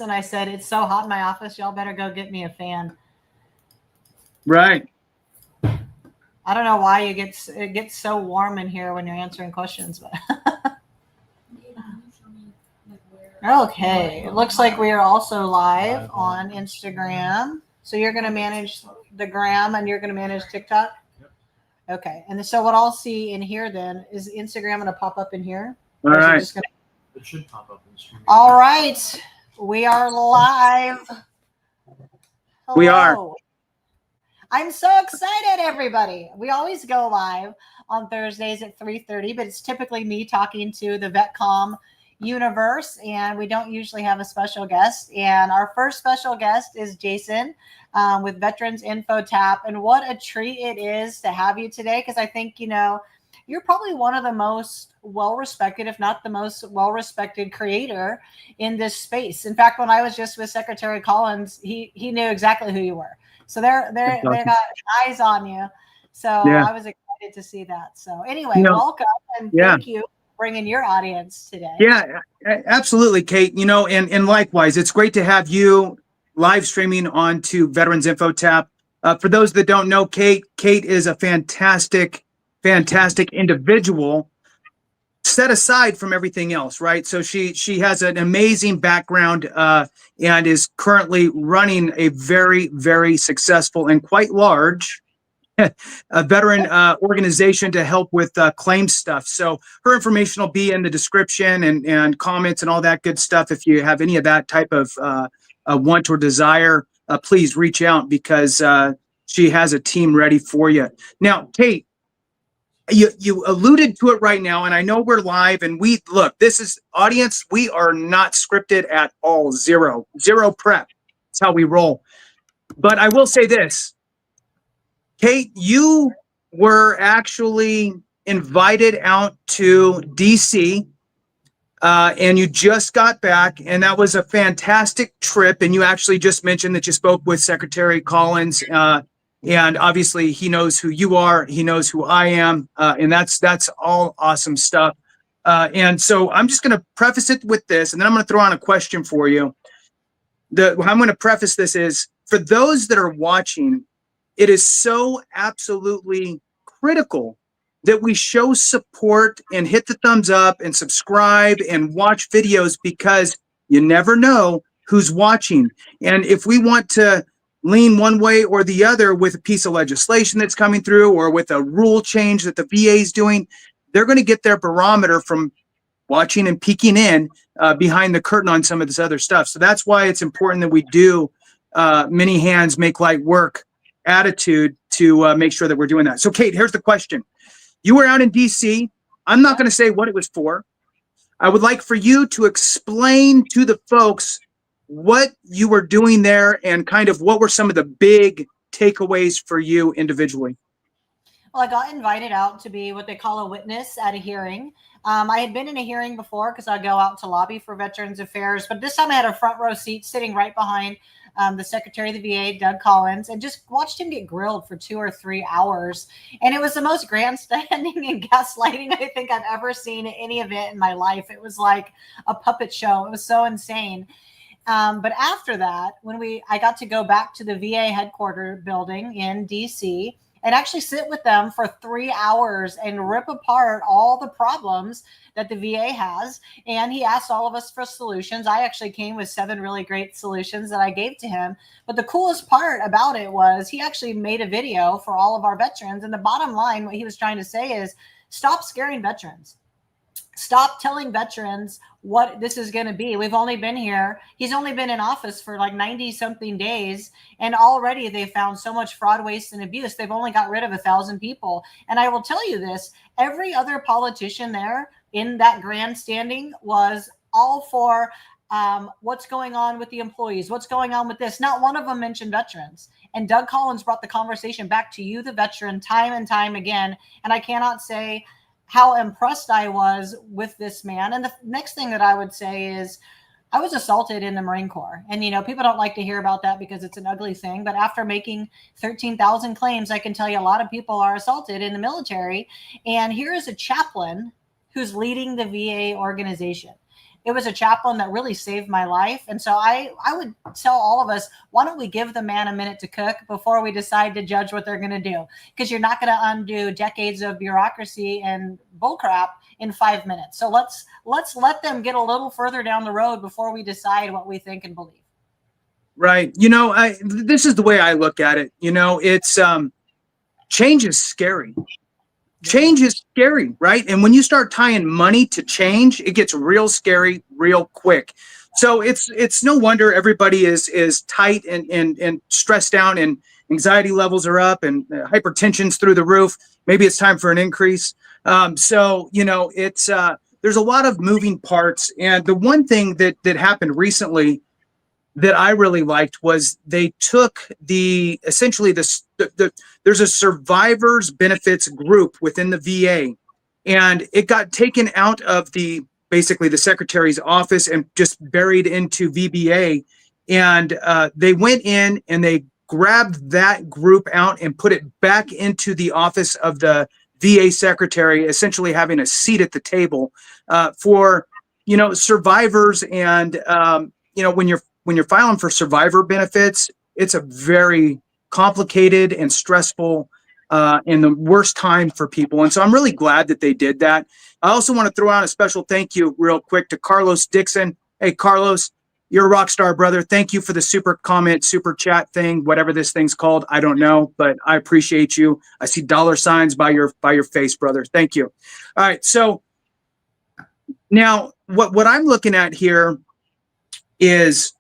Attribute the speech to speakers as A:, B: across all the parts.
A: and I said, it's so hot in my office, y'all better go get me a fan.
B: Right.
A: I don't know why it gets so warm in here when you're answering questions, but okay. It looks like we are also live on Instagram. So you're going to manage the gram and you're going to manage TikTok? Okay. And so what I'll see in here then is Instagram going to pop up in here?
B: All right.
C: It should pop up in the stream.
A: All right. We are live. Hello.
B: We are.
A: I'm so excited, everybody. We always go live on Thursdays at 3:30, but it's typically me talking to the VetComm universe, and we don't usually have a special guest. And our first special guest is Jason with Veterans Info Tap. And what a treat it is to have you today, because I think, you're probably one of the most well-respected, if not the most well-respected creator in this space. In fact, when I was just with Secretary Collins, he knew exactly who you were. So they got eyes on you. So yeah. I was excited to see that. So anyway, welcome and thank you for bringing your audience today.
B: Yeah, absolutely, Kate. And likewise, it's great to have you live streaming onto Veterans Info Tap. For those that don't know, Kate is a fantastic individual, set aside from everything else, right? So she has an amazing background and is currently running a very, very successful and quite large a veteran organization to help with claim stuff. So her information will be in the description and comments and all that good stuff. If you have any of that type of want or desire, please reach out, because she has a team ready for you. Now, Kate, you alluded to it right now, and I know we're live, and this is audience. We are not scripted at all. Zero prep. That's how we roll. But I will say this, Kate, you were actually invited out to DC, and you just got back, and that was a fantastic trip. And you actually just mentioned that you spoke with Secretary Collins, and obviously he knows who you are, he knows who I am, and that's all awesome stuff. And so I'm just going to preface it with this, and then I'm going to throw on a question for you. How I'm going to preface this is, for those that are watching, it is so absolutely critical that we show support and hit the thumbs up and subscribe and watch videos, because you never know who's watching. And if we want to lean one way or the other with a piece of legislation that's coming through, or with a rule change that the VA is doing, they're going to get their barometer from watching and peeking in behind the curtain on some of this other stuff. So that's why it's important that we do many hands make light work attitude to make sure that we're doing that. So Kate, here's the question. You were out in DC. I'm not going to say what it was for. I would like for you to explain to the folks what you were doing there, and kind of what were some of the big takeaways for you individually.
A: Well, I got invited out to be what they call a witness at a hearing. I had been in a hearing before, because I go out to lobby for Veterans Affairs, but this time I had a front row seat sitting right behind the Secretary of the VA, Doug Collins, and just watched him get grilled for 2 or 3 hours. And it was the most grandstanding and gaslighting I think I've ever seen at any event in my life. It was like a puppet show. It was so insane. But after that, I got to go back to the VA headquarters building in DC and actually sit with them for 3 hours and rip apart all the problems that the VA has. And he asked all of us for solutions. I actually came with 7 really great solutions that I gave to him. But the coolest part about it was he actually made a video for all of our veterans. And the bottom line, what he was trying to say is, stop scaring veterans. Stop telling veterans what this is going to be. We've only been here. He's only been in office for like 90 something days. And already they found so much fraud, waste, and abuse. They've only got rid of 1,000 people. And I will tell you this, every other politician there in that grandstanding was all for what's going on with the employees, what's going on with this. Not one of them mentioned veterans. And Doug Collins brought the conversation back to you, the veteran, time and time again. And I cannot say how impressed I was with this man. And the next thing that I would say is, I was assaulted in the Marine Corps. And, people don't like to hear about that because it's an ugly thing. But after making 13,000 claims, I can tell you a lot of people are assaulted in the military. And here is a chaplain who's leading the VA organization. it was a chaplain that really saved my life. And so I would tell all of us, why don't we give the man a minute to cook before we decide to judge what they're going to do? Because you're not going to undo decades of bureaucracy and bullcrap in 5 minutes. So let's let them get a little further down the road before we decide what we think and believe.
B: Right. This is the way I look at it. It's change is scary. Change is scary, right? And when you start tying money to change, it gets real scary real quick. So it's no wonder everybody is tight and stressed out, and anxiety levels are up, and hypertension's through the roof. Maybe it's time for an increase. It's there's a lot of moving parts. And the one thing that happened recently that I really liked was they took essentially there's a survivors benefits group within the VA, and it got taken out of basically the secretary's office and just buried into VBA. And they went in and they grabbed that group out and put it back into the office of the VA secretary, essentially having a seat at the table for survivors. And when you're filing for survivor benefits, it's a very complicated and stressful and the worst time for people. And so I'm really glad that they did that. I also want to throw out a special thank you real quick to Carlos Dixon. Hey, Carlos, you're a rock star, brother. Thank you for the super comment, super chat thing, whatever this thing's called. I don't know, but I appreciate you. I see dollar signs by your face, brother. Thank you. All right. So now what I'm looking at here is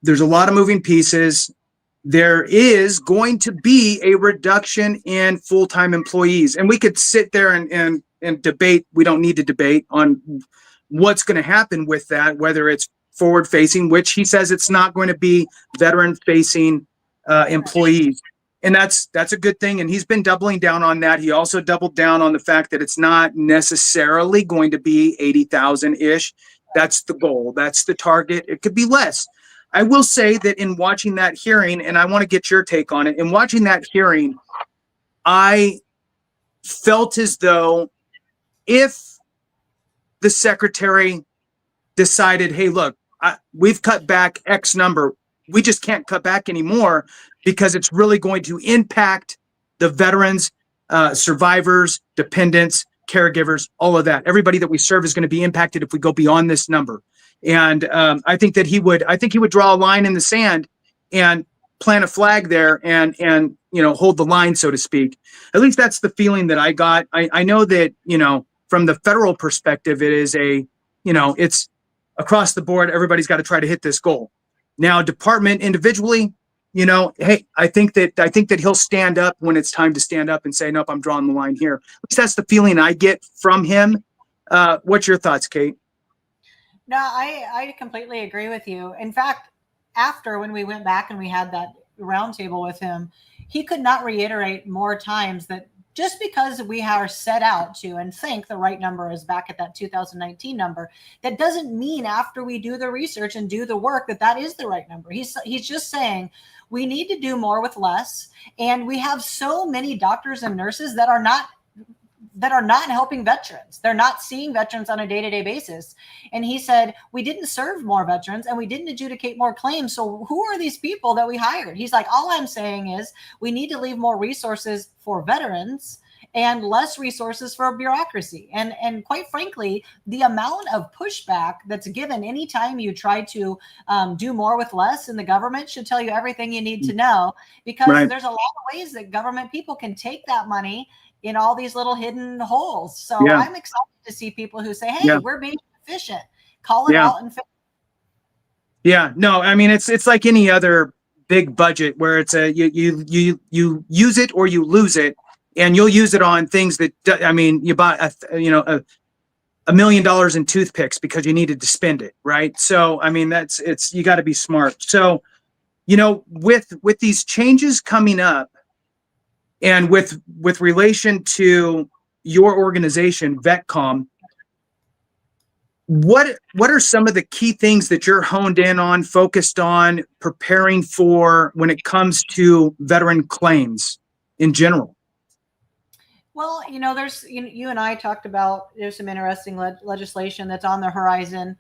B: there's a lot of moving pieces. There is going to be a reduction in full-time employees. And we could sit there and debate. We don't need to debate on what's going to happen with that, whether it's forward-facing, which he says it's not going to be veteran-facing employees. And that's a good thing. And he's been doubling down on that. He also doubled down on the fact that it's not necessarily going to be 80,000-ish. That's the goal. That's the target. It could be less. I will say that in watching that hearing, and I want to get your take on it, in watching that hearing, I felt as though if the secretary decided, hey, look, we've cut back X number, we just can't cut back anymore because it's really going to impact the veterans, survivors, dependents, caregivers, all of that. Everybody that we serve is going to be impacted if we go beyond this number. And I think he would draw a line in the sand and plant a flag there and hold the line, so to speak. At least that's the feeling that I got. I know that, from the federal perspective, it is it's across the board. Everybody's got to try to hit this goal. Now, department individually, hey, I think that he'll stand up when it's time to stand up and say, nope, I'm drawing the line here. At least that's the feeling I get from him. What's your thoughts, Kate?
A: No, I completely agree with you. In fact, when we went back and we had that roundtable with him, he could not reiterate more times that just because we are set out to and think the right number is back at that 2019 number, that doesn't mean after we do the research and do the work that is the right number. He's just saying we need to do more with less. And we have so many doctors and nurses that are not helping veterans. They're not seeing veterans on a day-to-day basis. And he said, we didn't serve more veterans and we didn't adjudicate more claims. So who are these people that we hired? He's like, all I'm saying is we need to leave more resources for veterans and less resources for bureaucracy. And quite frankly, the amount of pushback that's given anytime you try to do more with less in the government should tell you everything you need to know, because there's a lot of ways that government people can take that money in all these little hidden holes. So I'm excited to see people who say, hey, we're being efficient, call it out. And
B: yeah, no, I mean, it's like any other big budget where it's you use it or you lose it, and you'll use it on things that, I mean, you bought $1 million in toothpicks because you needed to spend it. Right. So, I mean, you got to be smart. So, with these changes coming up, and with relation to your organization, VetComm, what are some of the key things that you're honed in on, focused on, preparing for when it comes to veteran claims in general?
A: Well, there's you and I talked about there's some interesting legislation that's on the horizon.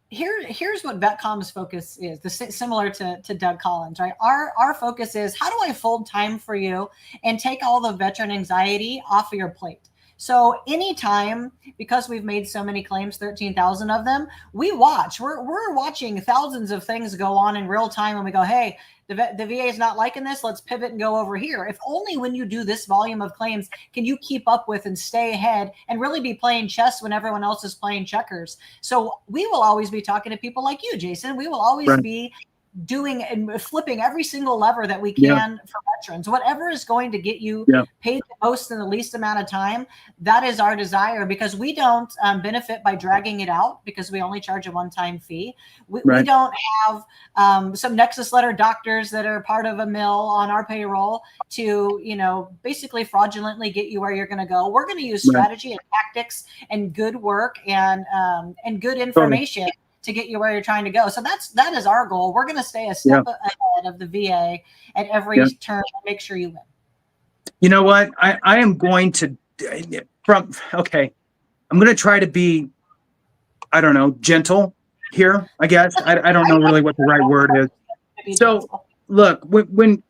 A: Here's what VetComm's focus is, similar to Doug Collins, right? Our focus is, how do I fold time for you and take all the veteran anxiety off of your plate? So anytime, because we've made so many claims, 13,000 of them, we're watching thousands of things go on in real time, and we go, hey, the VA is not liking this. Let's pivot and go over here. If only when you do this volume of claims can you keep up with and stay ahead and really be playing chess when everyone else is playing checkers. So we will always be talking to people like you, Jason. We will always be doing and flipping every single lever that we can for veterans. Whatever is going to get you paid the most in the least amount of time, that is our desire, because we don't benefit by dragging it out, because we only charge a one-time fee. We don't have some Nexus Letter doctors that are part of a mill on our payroll to, basically fraudulently get you where you're going to go. We're going to use strategy and tactics and good work and good information to get you where you're trying to go. So that is our goal. We're going to stay a step ahead of the VA at every turn and make sure you win.
B: You know what? I am going to, I'm going to try to be, I don't know, gentle here, I guess. I don't know really what the right word is. So look, when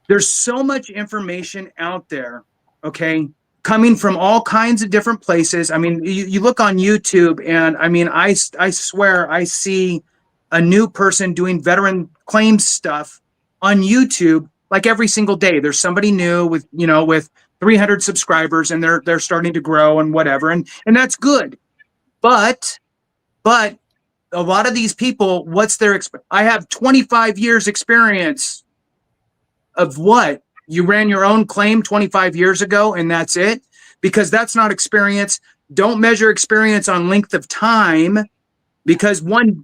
B: there's so much information out there, okay, coming from all kinds of different places. I mean, you look on YouTube, and I mean, I swear I see a new person doing veteran claims stuff on YouTube like every single day. There's somebody new with 300 subscribers, and they're starting to grow and whatever, and that's good. But a lot of these people, what's their I have 25 years experience of what? You ran your own claim 25 years ago, and that's it? Because that's not experience. Don't measure experience on length of time, because one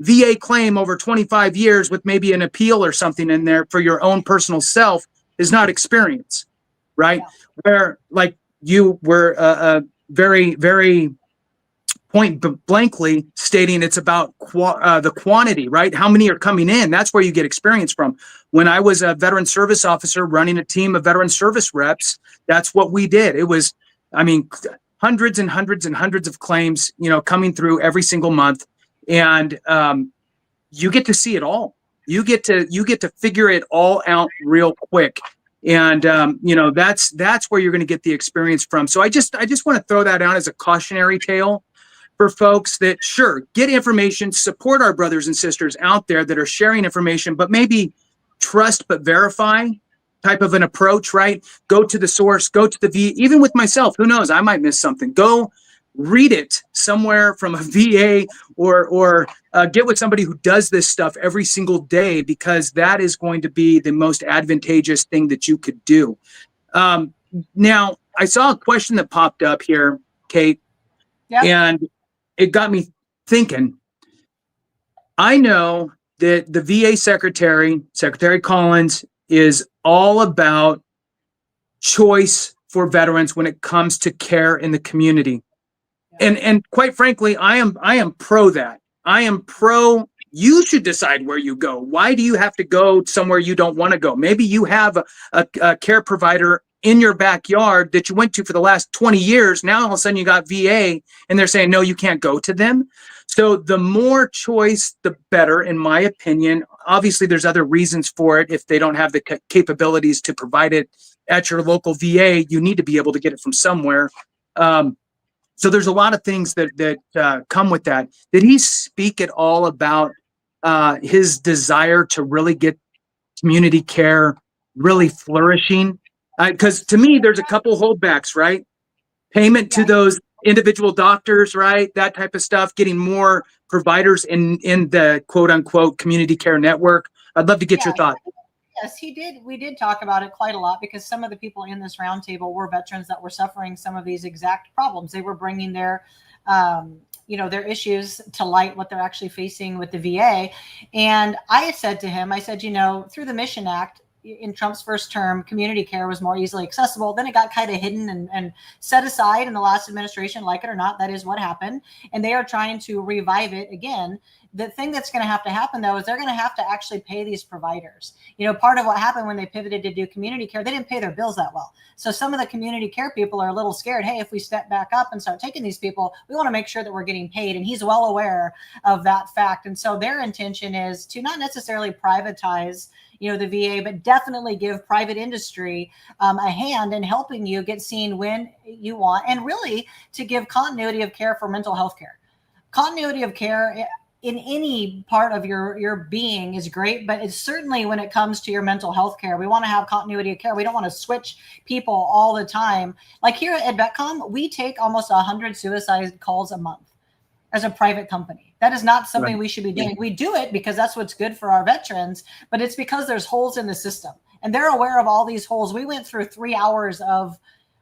B: VA claim over 25 years with maybe an appeal or something in there for your own personal self is not experience, right? Yeah. Where, like, you were very, very point blankly stating it's about the quantity, right? How many are coming in? That's where you get experience from. When I was a veteran service officer running a team of veteran service reps, that's what we did. It was, I mean, hundreds and hundreds and hundreds of claims, coming through every single month. And you get to see it all. You get to figure it all out real quick. And, that's where you're going to get the experience from. So I just want to throw that out as a cautionary tale for folks that, sure, get information, support our brothers and sisters out there that are sharing information, but maybe trust but verify type of an approach, right? Go to the source, go to the even with myself, who knows, I might miss something. Go read it somewhere from a VA or get with somebody who does this stuff every single day, because that is going to be the most advantageous thing that you could do. Now, I saw a question that popped up here, Kate, and it got me thinking. I know that the VA Secretary Collins, is all about choice for veterans when it comes to care in the community. And quite frankly, I am pro that. I am pro, you should decide where you go. Why do you have to go somewhere you don't want to go? Maybe you have a care provider in your backyard that you went to for the last 20 years. Now all of a sudden you got VA and they're saying, no, you can't go to them. So the more choice, the better, in my opinion. Obviously, there's other reasons for it. If they don't have the capabilities to provide it at your local VA, you need to be able to get it from somewhere. So there's a lot of things that come with that. Did he speak at all about his desire to really get community care really flourishing? Because to me, there's a couple holdbacks, right? Payment to those individual doctors, right? That type of stuff, getting more providers in the quote unquote community care network. I'd love to get your thoughts.
A: Yes, he did. We did talk about it quite a lot, because some of the people in this roundtable were veterans that were suffering some of these exact problems. They were bringing their their issues to light, what they're actually facing with the VA. And I said to him, through the Mission Act, in Trump's first term, community care was more easily accessible. Then it got kind of hidden and set aside in the last administration, like it or not. That is what happened. And they are trying to revive it again. the thing that's going to happen though is they're going to have to actually pay these providers. Part of what happened when they pivoted to do community care, they didn't pay their bills that well. So some of the community care people are a little scared. Hey, if we step back up and start taking these people, we want to make sure that we're getting paid. And he's well aware of that fact. And so their intention is to not necessarily privatize the VA, but definitely give private industry a hand in helping you get seen when you want, and really to give continuity of care for mental health care. Continuity of care in any part of your being is great, but it's certainly when it comes to your mental health care, we want to have continuity of care. We don't want to switch people all the time. Like here at VetComm, we take almost 100 suicide calls a month as a private company. That is not something we should be doing. We do it because that's what's good for our veterans, but it's because there's holes in the system and they're aware of all these holes. We went through 3 hours of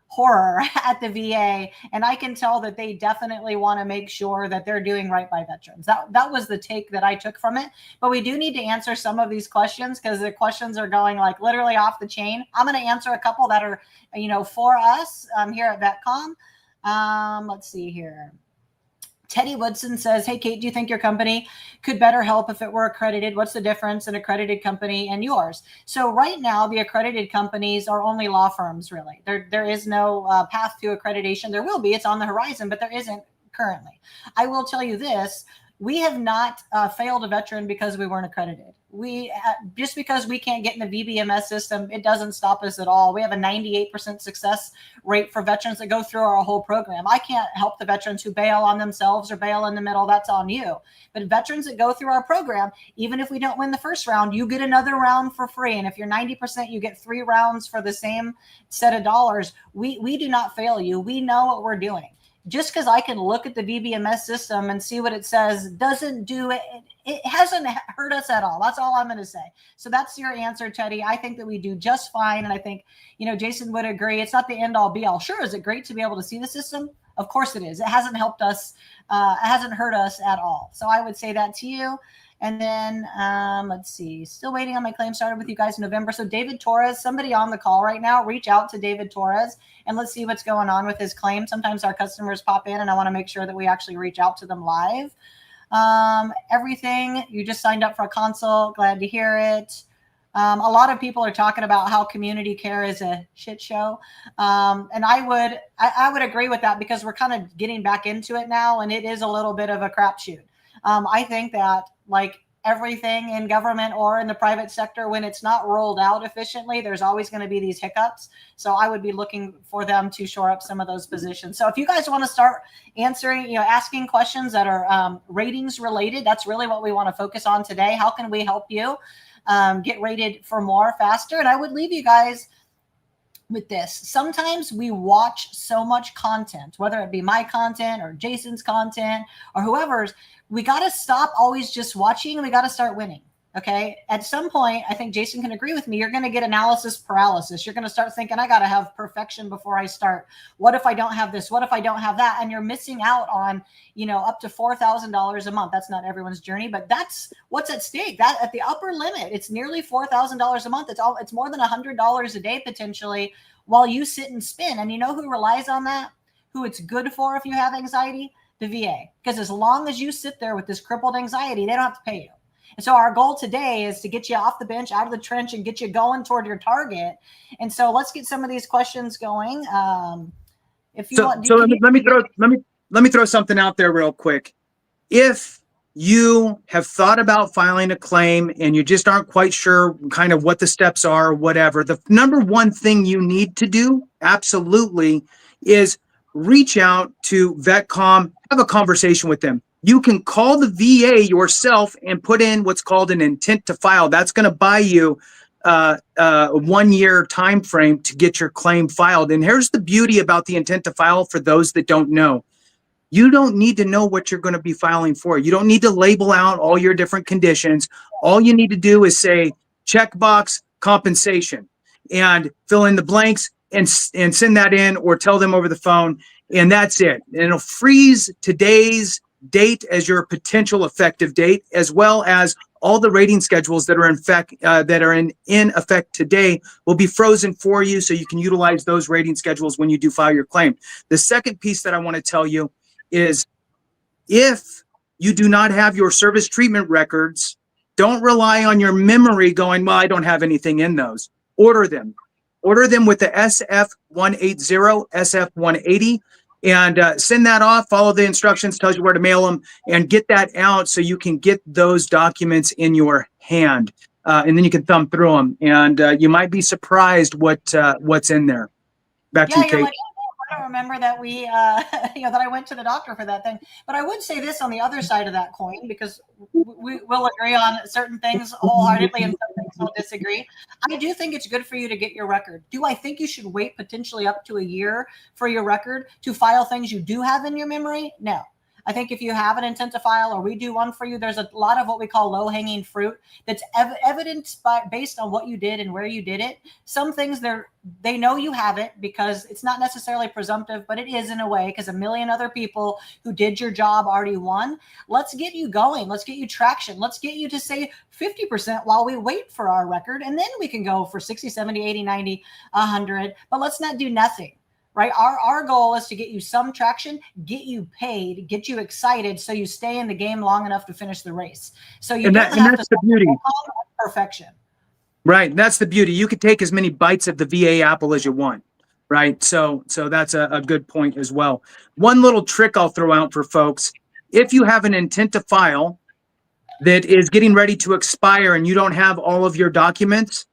A: horror at the VA, and I can tell that they definitely want to make sure that they're doing right by veterans. That was the take that I took from it. But we do need to answer some of these questions because the questions are going like literally off the chain. I'm going to answer a couple that are, for us here at VetComm. Let's see here. Teddy Woodson says, hey, Kate, do you think your company could better help if it were accredited? What's the difference in an accredited company and yours? So right now, the accredited companies are only law firms, really. There is no path to accreditation. There will be. It's on the horizon, but there isn't currently. I will tell you this. We have not failed a veteran because we weren't accredited. Just because we can't get in the VBMS system, it doesn't stop us at all. We have a 98% success rate for veterans that go through our whole program. I can't help the veterans who bail on themselves or bail in the middle. That's on you. But veterans that go through our program, even if we don't win the first round, you get another round for free. And if you're 90%, you get 3 rounds for the same set of dollars. We do not fail you. We know what we're doing. Just because I can look at the VBMS system and see what it says doesn't do it. It hasn't hurt us at all. That's all I'm going to say. So that's your answer, Teddy. I think that we do just fine. And I think, Jason would agree. It's not the end all be all. Sure. Is it great to be able to see the system? Of course it is. It hasn't helped us. It hasn't hurt us at all. So I would say that to you. And then let's see, still waiting on my claim. Started with you guys in November. So David Torres, somebody on the call right now, reach out to David Torres and let's see what's going on with his claim. Sometimes our customers pop in and I want to make sure that we actually reach out to them live. Everything, you just signed up for a consult. Glad to hear it. A lot of people are talking about how community care is a shit show. And I would agree with that because we're kind of getting back into it now and it is a little bit of a crapshoot. I think that like everything in government or in the private sector, when it's not rolled out efficiently, there's always going to be these hiccups. So I would be looking for them to shore up some of those positions. So if you guys want to start answering, asking questions that are ratings related, that's really what we want to focus on today. How can we help you get rated for more faster? And I would leave you guys with this. Sometimes we watch so much content, whether it be my content or Jason's content or whoever's, we got to stop always just watching and we got to start winning. Okay. At some point, I think Jason can agree with me. You're going to get analysis paralysis. You're going to start thinking, I got to have perfection before I start. What if I don't have this? What if I don't have that? And you're missing out on, up to $4,000 a month. That's not everyone's journey, but that's what's at stake. That at the upper limit, it's nearly $4,000 a month. It's more than $100 a day potentially while you sit and spin. And you know who relies on that? Who it's good for if you have anxiety? The VA. Because as long as you sit there with this crippled anxiety, they don't have to pay you. And so our goal today is to get you off the bench, out of the trench, and get you going toward your target. And so let's get some of these questions going. If you want,
B: let me throw something out there real quick. If you have thought about filing a claim and you just aren't quite sure kind of what the steps are, or whatever, the number one thing you need to do, absolutely, is reach out to VetComm, have a conversation with them. You can call the VA yourself and put in what's called an intent to file. That's going to buy you a 1 year time frame to get your claim filed. And here's the beauty about the intent to file for those that don't know. You don't need to know what you're going to be filing for. You don't need to label out all your different conditions. All you need to do is say checkbox compensation and fill in the blanks and send that in or tell them over the phone. And that's it. And it'll freeze today's date as your potential effective date, as well as all the rating schedules that are in effect today will be frozen for you so you can utilize those rating schedules when you do file your claim. The second piece that I want to tell you is if you do not have your service treatment records, don't rely on your memory going, well, I don't have anything in those. Order them. Order them with the SF180, SF180, and send that off. Follow the instructions, tells you where to mail them, and get that out so you can get those documents in your hand. And then you can thumb through them, and you might be surprised what's in there. Back to you,
A: You're
B: Kate.
A: like, oh, I don't remember that we, that I went to the doctor for that thing. But I would say this on the other side of that coin, because we will agree on certain things wholeheartedly and some things we'll disagree. I do think it's good for you to get your record. Do I think you should wait potentially up to a year for your record to file things you do have in your memory? No. I think if you have an intent to file or we do one for you, there's a lot of what we call low-hanging fruit that's evidenced based on what you did and where you did it. Some things they know you have it because it's not necessarily presumptive, but it is in a way because a million other people who did your job already won. Let's get you going. Let's get you traction. Let's get you to say 50% while we wait for our record. And then we can go for 60, 70, 80, 90, 100. But let's not do nothing. Right. Our goal is to get you some traction, get you paid, get you excited so you stay in the game long enough to finish the race. So you don't have
B: that's
A: to
B: the beauty.
A: Perfection.
B: Right. That's the beauty. You can take as many bites of the VA apple as you want. Right. So that's a good point as well. One little trick I'll throw out for folks. If you have an intent to file that is getting ready to expire and you don't have all of your documents,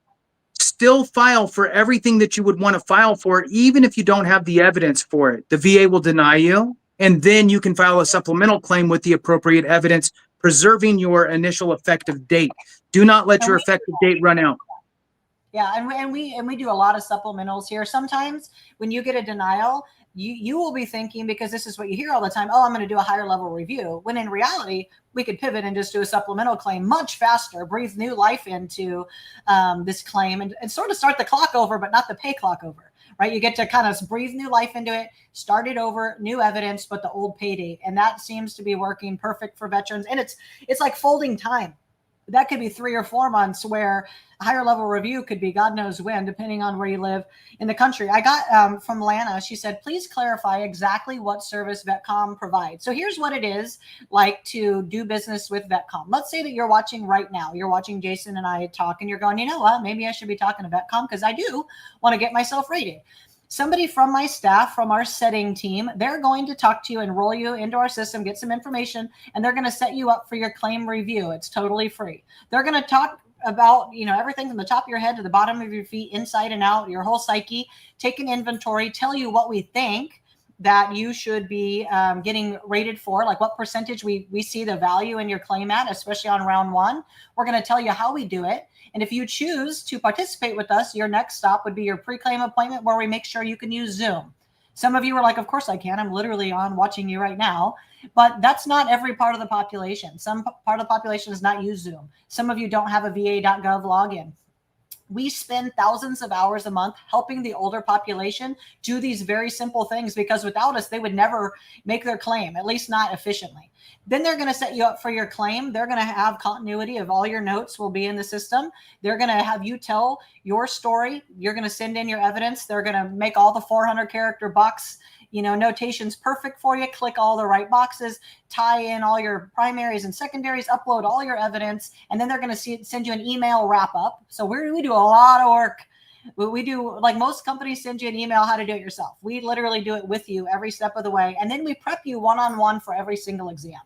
B: still file for everything that you would want to file for, even if you don't have the evidence for it. The VA will deny you, and then you can file a supplemental claim with the appropriate evidence, preserving your initial effective date. Do not let your effective date run out.
A: Yeah, and we do a lot of supplementals here. Sometimes when you get a denial, you will be thinking, because this is what you hear all the time, oh, I'm going to do a higher level review. When in reality, we could pivot and just do a supplemental claim much faster, breathe new life into this claim and sort of start the clock over, but not the pay clock over, right? You get to kind of breathe new life into it, start it over, new evidence, but the old pay date. And that seems to be working perfect for veterans. And it's like folding time. That could be 3 or 4 months where a higher level review could be God knows when, depending on where you live in the country. I got from Lana, she said, please clarify exactly what service VetComm provides. So here's what it is like to do business with VetComm. Let's say that you're watching right now. You're watching Jason and I talk and you're going, you know what, maybe I should be talking to VetComm because I do want to get myself rated. Somebody from my staff, from our setting team, they're going to talk to you, enroll you into our system, get some information, and they're going to set you up for your claim review. It's totally free. They're going to talk about, everything from the top of your head to the bottom of your feet, inside and out, your whole psyche, take an inventory, tell you what we think that you should be getting rated for, like what percentage we see the value in your claim at, especially on round 1. We're going to tell you how we do it. And if you choose to participate with us, your next stop would be your pre-claim appointment where we make sure you can use Zoom. Some of you are like, of course I can. I'm literally on watching you right now. But that's not every part of the population. Some part of the population does not use Zoom. Some of you don't have a va.gov login. We spend thousands of hours a month helping the older population do these very simple things because without us, they would never make their claim, at least not efficiently. Then they're going to set you up for your claim. They're going to have continuity of all your notes will be in the system. They're going to have you tell your story. You're going to send in your evidence. They're going to make all the 400 character box notations perfect for you. Click all the right boxes, tie in all your primaries and secondaries, upload all your evidence, and then they're going to send you an email wrap up. So we do a lot of work. We do, like most companies send you an email how to do it yourself. We literally do it with you every step of the way. And then we prep you one-on-one for every single exam.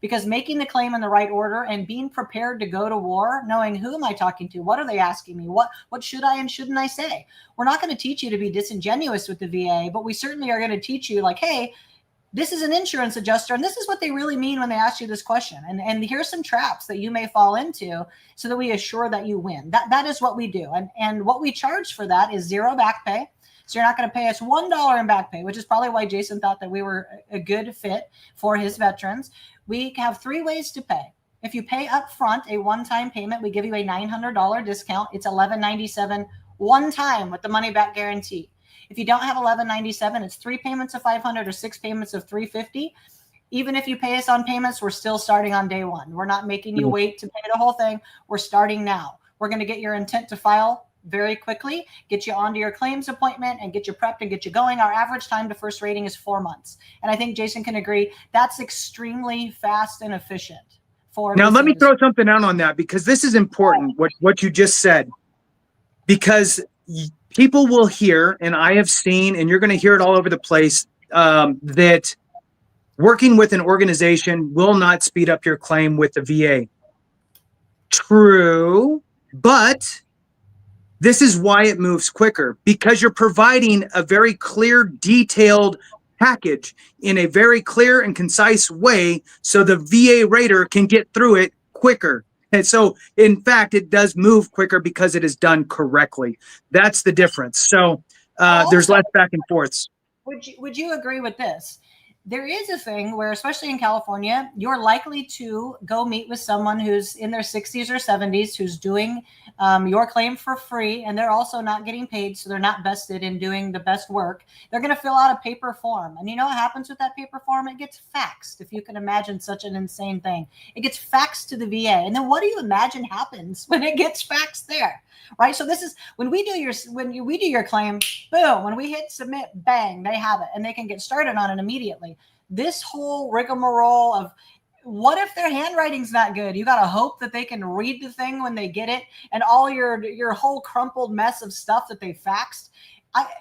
A: Because making the claim in the right order and being prepared to go to war, knowing who am I talking to? What are they asking me? What should I and shouldn't I say? We're not going to teach you to be disingenuous with the VA, but we certainly are going to teach you like, hey, this is an insurance adjuster, and this is what they really mean when they ask you this question. And here's some traps that you may fall into so that we assure that you win. That is what we do. And what we charge for that is zero back pay. So you're not going to pay us $1 in back pay, which is probably why Jason thought that we were a good fit for his veterans. We have 3 ways to pay. If you pay up front, a one-time payment, we give you a $900 discount. It's $1,197 one time with the money back guarantee. If you don't have $1,197, it's 3 payments of $500 or 6 payments of $350. Even if you pay us on payments, we're still starting on day 1. We're not making you wait to pay the whole thing. We're starting now. We're going to get your intent to file very quickly, get you onto your claims appointment and get you prepped and get you going. Our average time to first rating is 4 months. And I think Jason can agree that's extremely fast and efficient.
B: Now, let me throw something out on that, because this is important, what you just said, because people will hear, and I have seen, and you're going to hear it all over the place, that working with an organization will not speed up your claim with the VA. True, but this is why it moves quicker, because you're providing a very clear, detailed package in a very clear and concise way, so the VA rater can get through it quicker. And so, in fact, it does move quicker because it is done correctly. That's the difference. So there's less back and forths.
A: Would you agree with this? There is a thing where, especially in California, you're likely to go meet with someone who's in their 60s or 70s who's doing your claim for free, and they're also not getting paid, so they're not vested in doing the best work. They're going to fill out a paper form. And you know what happens with that paper form? It gets faxed, if you can imagine such an insane thing. It gets faxed to the VA. And then what do you imagine happens when it gets faxed there? Right? So this is when we do your claim, boom, when we hit submit, bang, they have it and they can get started on it immediately. This whole rigmarole of what if their handwriting's not good? You got to hope that they can read the thing when they get it, and all your whole crumpled mess of stuff that they faxed.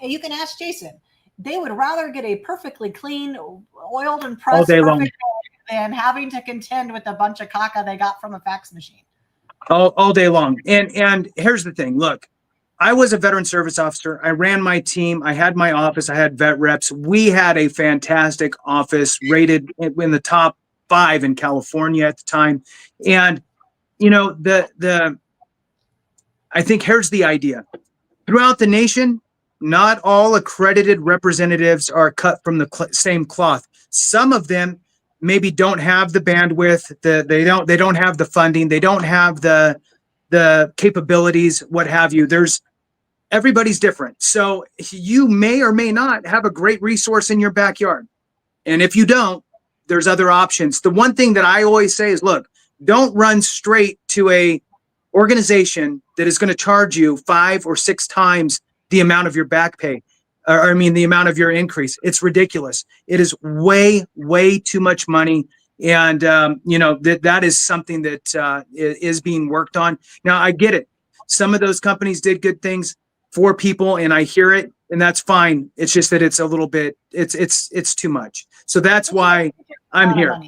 A: You can ask Jason. They would rather get a perfectly clean, oiled and pressed perfect than having to contend with a bunch of caca they got from a fax machine.
B: All day long. And here's the thing. Look, I was a veteran service officer. I ran my team. I had my office. I had vet reps. We had a fantastic office, rated in the top 5 in California at the time. And, you know, I think here's the idea. Throughout the nation, not all accredited representatives are cut from the same cloth. Some of them maybe don't have the bandwidth, they don't have the funding, they don't have the capabilities, what have you. Everybody's different. So you may or may not have a great resource in your backyard. And if you don't, there's other options. The one thing that I always say is, look, don't run straight to a organization that is going to charge you 5 or 6 times the amount of your back pay. The amount of your increase. It's ridiculous. It is way, way too much money. And, that is something that is being worked on. Now, I get it. Some of those companies did good things for people, and I hear it, and that's fine. It's just that it's a little bit, it's too much. So that's why I'm here.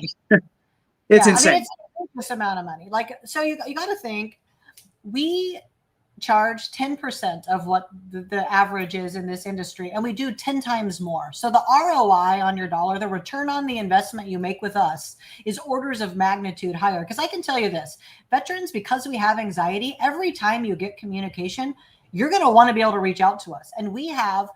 B: It's insane.
A: It's this amount of money. Like, so you got to think, we charge 10% of what the average is in this industry, and we do 10 times more. So the ROI on your dollar, the return on the investment you make with us, is orders of magnitude higher. Because I can tell you this, veterans, because we have anxiety, every time you get communication, you're going to want to be able to reach out to us. And we have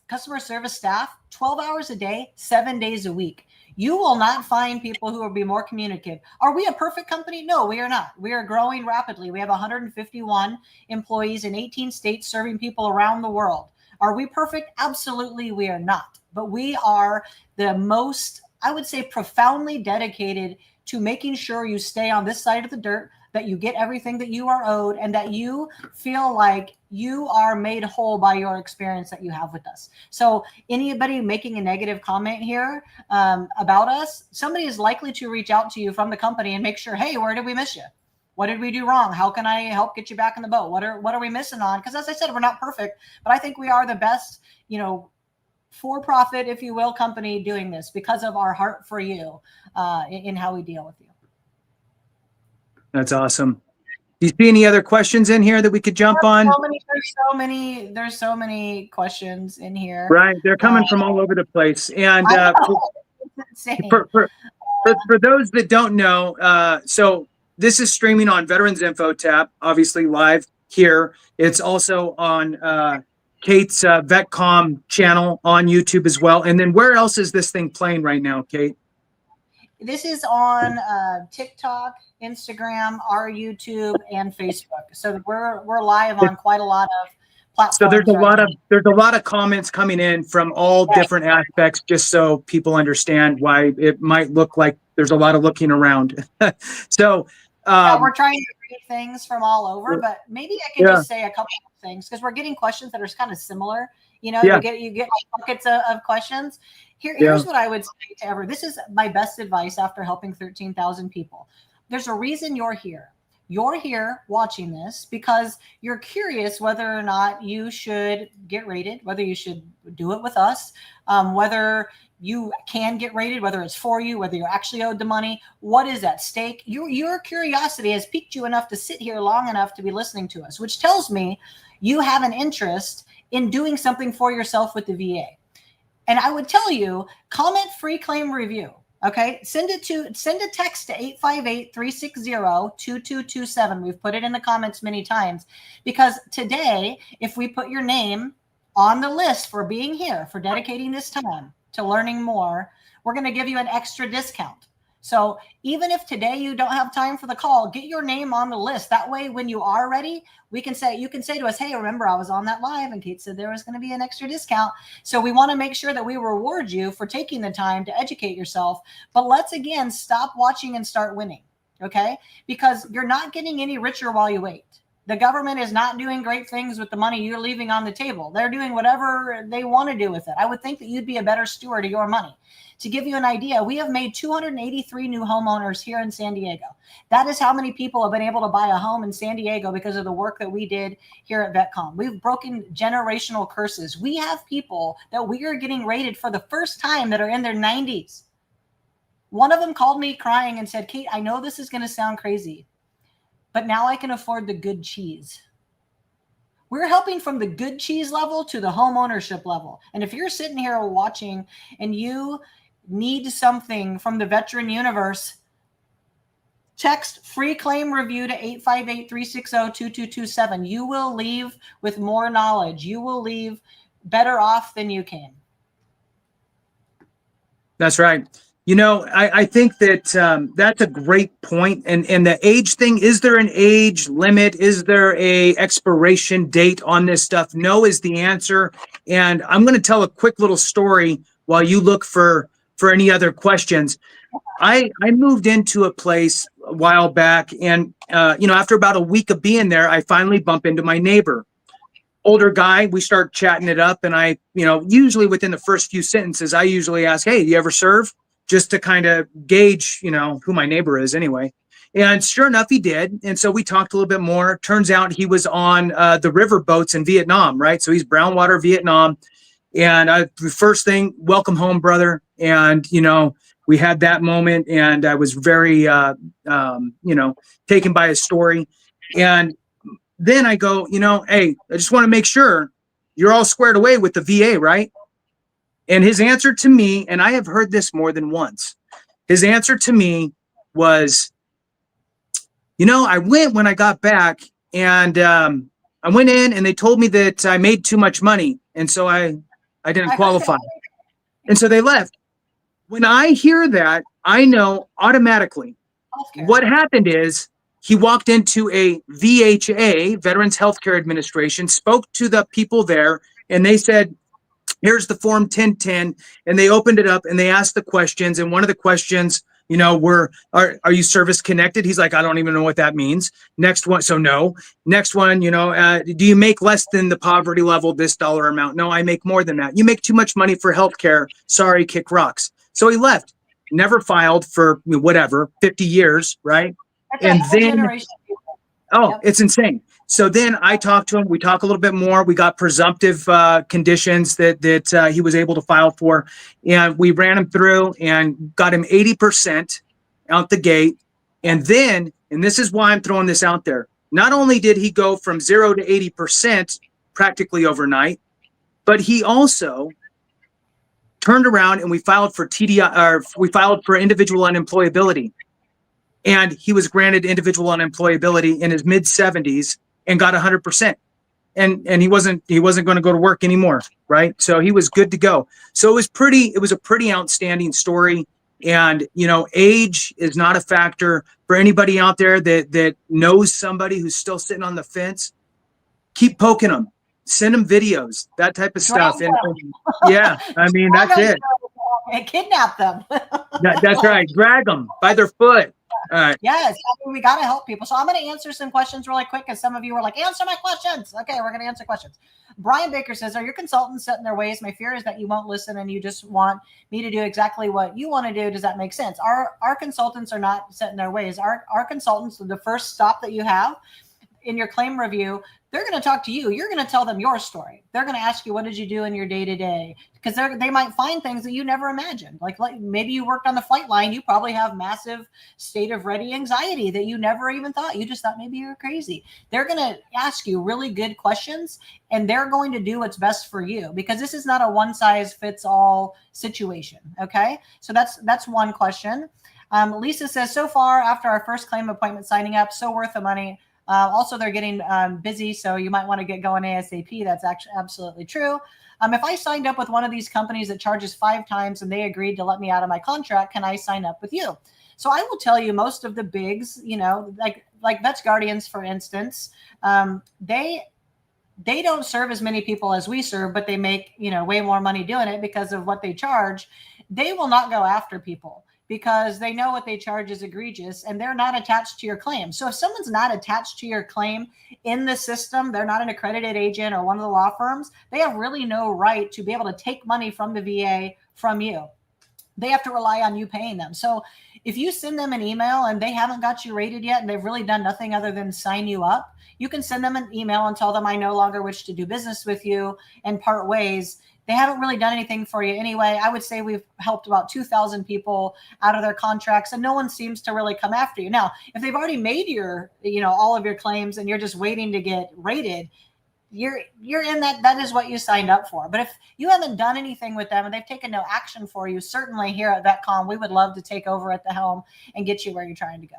A: customer service staff 12 hours a day, 7 days a week. You will not find people who will be more communicative. Are we a perfect company? No, we are not. We are growing rapidly. We have 151 employees in 18 states serving people around the world. Are we perfect? Absolutely, we are not. But we are the most, I would say, profoundly dedicated to making sure you stay on this side of the dirt, that you get everything that you are owed, and that you feel like you are made whole by your experience that you have with us. So anybody making a negative comment here about us, somebody is likely to reach out to you from the company and make sure, hey, where did we miss you? What did we do wrong? How can I help get you back in the boat? What are we missing on? Because as I said, we're not perfect, but I think we are the best, for-profit, if you will, company doing this because of our heart for you in how we deal with you.
B: That's awesome. Do you see any other questions in here that we could jump on?
A: There's so many questions in here.
B: Right. They're coming from all over the place. And for those that don't know, so this is streaming on Veterans Info tab, obviously live here. It's also on Kate's VetComm channel on YouTube as well. And then where else is this thing playing right now, Kate?
A: This is on TikTok, Instagram, our YouTube, and Facebook. So we're live on quite a lot of platforms.
B: So there's a lot of comments coming in from all different aspects, just so people understand why it might look like there's a lot of looking around. So
A: We're trying to read things from all over, but maybe I can just say a couple of things because we're getting questions that are kind of similar. You know, you get like buckets of questions. Here's what I would say to everyone. This is my best advice after helping 13,000 people. There's a reason you're here. You're here watching this because you're curious whether or not you should get rated, whether you should do it with us, whether you can get rated, whether it's for you, whether you're actually owed the money, what is at stake. Your curiosity has piqued you enough to sit here long enough to be listening to us, which tells me you have an interest in doing something for yourself with the VA. And I would tell you, comment free claim review. Okay, send a text to 858-360-2227. We've put it in the comments many times because today, if we put your name on the list for being here, for dedicating this time to learning more, we're going to give you an extra discount. So even if today you don't have time for the call, get your name on the list. That way, when you are ready, you can say to us, hey, remember I was on that live and Kate said there was going to be an extra discount. So we want to make sure that we reward you for taking the time to educate yourself. But let's again, stop watching and start winning. Okay. Because you're not getting any richer while you wait. The government is not doing great things with the money you're leaving on the table. They're doing whatever they want to do with it. I would think that you'd be a better steward of your money. To give you an idea, we have made 283 new homeowners here in San Diego. That is how many people have been able to buy a home in San Diego because of the work that we did here at VetComm. We've broken generational curses. We have people that we are getting rated for the first time that are in their 90s. One of them called me crying and said, Kate, I know this is going to sound crazy, but now I can afford the good cheese. We're helping from the good cheese level to the home ownership level. And if you're sitting here watching and you need something from the veteran universe, text free claim review to 858-360-2227. You will leave with more knowledge. You will leave better off than you came.
B: That's right. You know, I think that that's a great point. And the age thing, is there an age limit? Is there a expiration date on this stuff? No is the answer. And I'm going to tell a quick little story while you look for any other questions. I moved into a place a while back, and after about a week of being there, I finally bump into my neighbor. Older guy, we start chatting it up, and I, usually within the first few sentences, I usually ask, hey, do you ever serve? Just to kind of gauge, who my neighbor is anyway. And sure enough, he did. And so we talked a little bit more. Turns out he was on the river boats in Vietnam, right? So he's brownwater Vietnam. And the first thing, welcome home, brother. And, we had that moment, and I was very, taken by his story. And then I go, hey, I just want to make sure you're all squared away with the VA, right? And his answer to me, and I have heard this more than once, his answer to me was, I went when I got back, and I went in and they told me that I made too much money. And so I didn't qualify. And so they left. When I hear that, I know automatically what happened is he walked into a VHA, Veterans Healthcare Administration, spoke to the people there, and they said, here's the form 1010. And they opened it up and they asked the questions. And one of the questions, were, are you service connected? He's like, I don't even know what that means. Next one. So no. Next one, do you make less than the poverty level, this dollar amount? No, I make more than that. You make too much money for healthcare. Sorry, kick rocks. So he left, never filed for 50 years. Right. And then, it's insane. So then I talked to him. We talk a little bit more. We got presumptive conditions that he was able to file for. And we ran him through and got him 80% out the gate. And then, and this is why I'm throwing this out there, not only did he go from 0 to 80% practically overnight, but he also turned around and we filed for individual unemployability. And he was granted individual unemployability in his mid 70s and got 100%. And he wasn't going to go to work anymore. Right. So he was good to go. So it was a pretty outstanding story. And, age is not a factor for anybody out there that knows somebody who's still sitting on the fence. Keep poking them, send them videos, that type of stuff. And yeah, I mean, that's it.
A: And kidnap them.
B: That's right. Drag them by their foot. All right.
A: Yes, I mean, we got to help people. So I'm going to answer some questions really quick because some of you were like, answer my questions. Okay, we're going to answer questions. Brian Baker says, are your consultants set in their ways? My fear is that you won't listen and you just want me to do exactly what you want to do. Does that make sense? Our consultants are not set in their ways. Our consultants, the first stop that you have in your claim review, they're going to talk to you. You're going to tell them your story. They're going to ask you, what did you do in your day-to-day? Because they might find things that you never imagined. Like maybe you worked on the flight line. You probably have massive state of ready anxiety that you never even thought. You just thought maybe you were crazy. They're going to ask you really good questions, and they're going to do what's best for you, because this is not a one-size-fits-all situation. Okay, so that's one question. Lisa says, so far after our first claim appointment signing up, so worth the money. Also, they're getting busy, so you might want to get going ASAP. That's actually absolutely true. If I signed up with one of these companies that charges 5 times and they agreed to let me out of my contract, can I sign up with you? So I will tell you, most of the bigs, like Vets Guardians, for instance, they don't serve as many people as we serve, but they make, way more money doing it because of what they charge. They will not go after people, because they know what they charge is egregious and they're not attached to your claim. So if someone's not attached to your claim in the system, they're not an accredited agent or one of the law firms, they have really no right to be able to take money from the VA from you. They have to rely on you paying them. So if you send them an email and they haven't got you rated yet and they've really done nothing other than sign you up, you can send them an email and tell them, I no longer wish to do business with you and part ways. They haven't really done anything for you anyway. I would say we've helped about 2,000 people out of their contracts, and no one seems to really come after you. Now, if they've already made all of your claims and you're just waiting to get rated, you're in that is what you signed up for. But if you haven't done anything with them and they've taken no action for you, certainly here at VetComm, we would love to take over at the helm and get you where you're trying to go.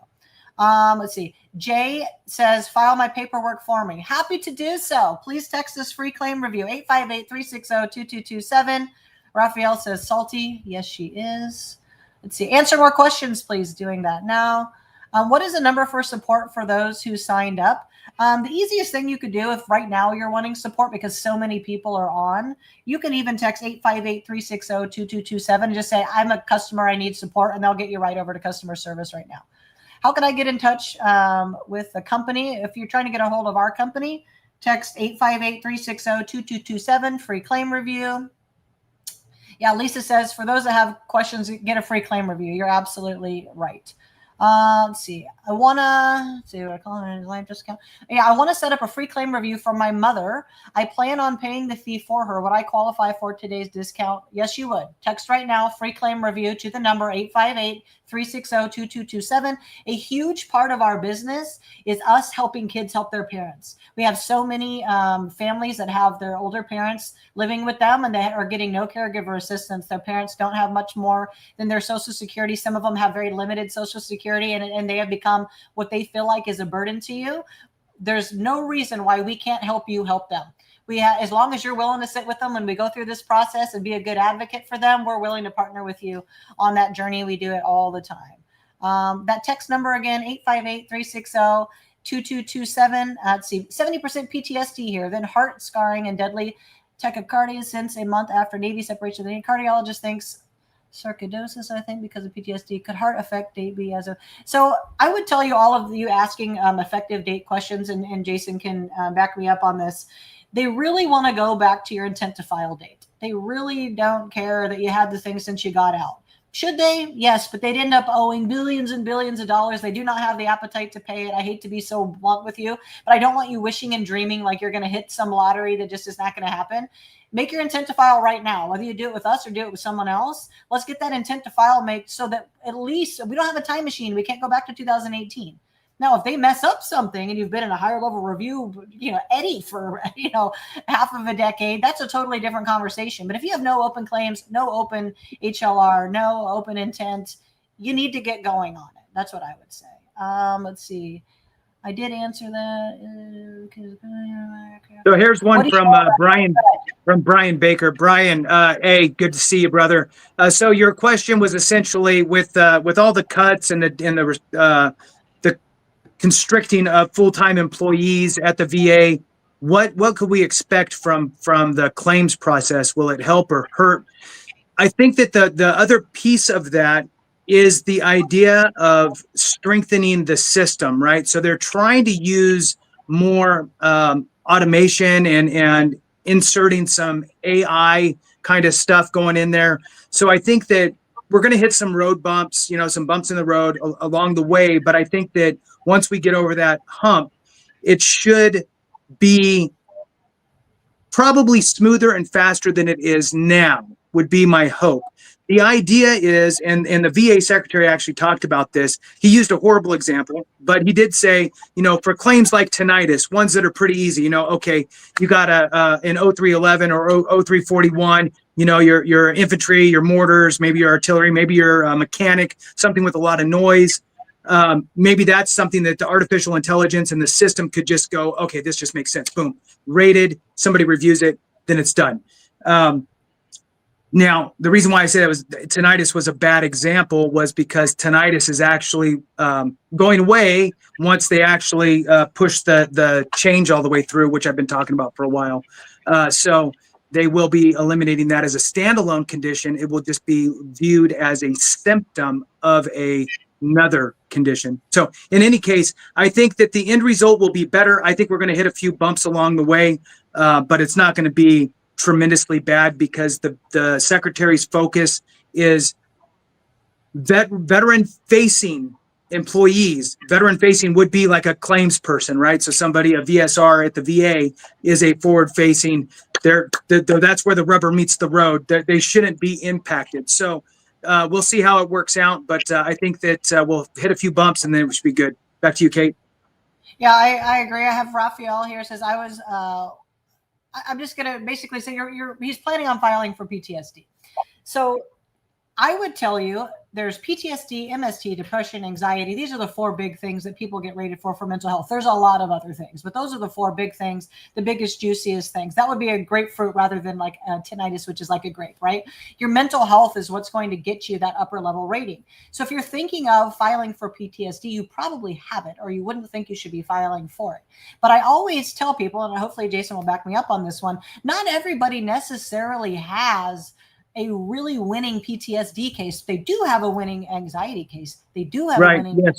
A: Let's see. Jay says, file my paperwork for me. Happy to do so. Please text us free claim review, 858-360-2227. Raphael says, salty. Yes, she is. Let's see. Answer more questions, please. Doing that now. What is the number for support for those who signed up? The easiest thing you could do, if right now you're wanting support because so many people are on, you can even text 858-360-2227 and just say, I'm a customer, I need support, and they'll get you right over to customer service right now. How can I get in touch with the company? If you're trying to get a hold of our company, text 858-360-2227, free claim review. Yeah, Lisa says, for those that have questions, get a free claim review. You're absolutely right. Let's see. I want to see what I call it. Life discount. Yeah, I want to set up a free claim review for my mother. I plan on paying the fee for her. Would I qualify for today's discount? Yes, you would. Text right now, free claim review to the number 858-360-2227. A huge part of our business is us helping kids help their parents. We have so many families that have their older parents living with them and they are getting no caregiver assistance. Their parents don't have much more than their Social Security. Some of them have very limited Social Security, and they have become what they feel like is a burden to you. There's no reason why we can't help you help them. As long as you're willing to sit with them when we go through this process and be a good advocate for them, we're willing to partner with you on that journey. We do it all the time. That text number again, 858-360-2227. Let's see, 70% PTSD here, then heart scarring and deadly tachycardia since a month after Navy separation. The cardiologist thinks sarcoidosis, I think, because of PTSD. Could heart affect date be as a... So I would tell you, all of you asking effective date questions, and Jason can back me up on this. They really want to go back to your intent to file date. They really don't care that you had the thing since you got out. Should they? Yes, but they'd end up owing billions and billions of dollars. They do not have the appetite to pay it. I hate to be so blunt with you, but I don't want you wishing and dreaming like you're going to hit some lottery that just is not going to happen. Make your intent to file right now, whether you do it with us or do it with someone else. Let's get that intent to file made so that at least we don't have a time machine. We can't go back to 2018. Now, if they mess up something and you've been in a higher level review, Eddie for, half of a decade, that's a totally different conversation. But if you have no open claims, no open HLR, no open intent, you need to get going on it. That's what I would say. Let's see. I did answer that.
B: So here's one from Brian Baker. Brian, hey, good to see you, brother. So your question was essentially with all the cuts and the constricting of full-time employees at the VA, what could we expect from the claims process? Will it help or hurt? I think that the other piece of that is the idea of strengthening the system, right? So they're trying to use more automation and inserting some AI kind of stuff going in there. So I think that we're going to hit some road bumps, some bumps in the road along the way. But I think that once we get over that hump, it should be probably smoother and faster than it is now, would be my hope. The idea is, and the VA secretary actually talked about this. He used a horrible example, but he did say, for claims like tinnitus, ones that are pretty easy, okay, you got an 0311 or 0341, your infantry, your mortars, maybe your artillery, maybe your mechanic, something with a lot of noise. Maybe that's something that the artificial intelligence and the system could just go, okay, this just makes sense. Boom, rated, somebody reviews it, then it's done. Now, the reason why I say that was tinnitus was a bad example was because tinnitus is actually going away once they actually push the change all the way through, which I've been talking about for a while. So they will be eliminating that as a standalone condition. It will just be viewed as a symptom of another condition. So in any case, I think that the end result will be better. I think we're going to hit a few bumps along the way, but it's not going to be tremendously bad because the secretary's focus is veteran facing employees. Veteran facing would be like a claims person, right? So somebody, a VSR at the VA, is a forward facing. That's where the rubber meets the road. They shouldn't be impacted. So we'll see how it works out, but I think that we'll hit a few bumps and then we should be good. Back to you, Kate.
A: Yeah, I agree. I have Raphael here says I'm just going to basically say he's planning on filing for PTSD. So I would tell you there's PTSD, MST, depression, anxiety. These are the 4 big things that people get rated for mental health. There's a lot of other things, but those are the 4 big things, the biggest, juiciest things. That would be a grapefruit rather than like tinnitus, which is like a grape, right? Your mental health is what's going to get you that upper level rating. So if you're thinking of filing for PTSD, you probably have it, or you wouldn't think you should be filing for it. But I always tell people, and hopefully Jason will back me up on this one, not everybody necessarily has a really winning PTSD case. They do have a winning anxiety case. They do have a winning. Yes.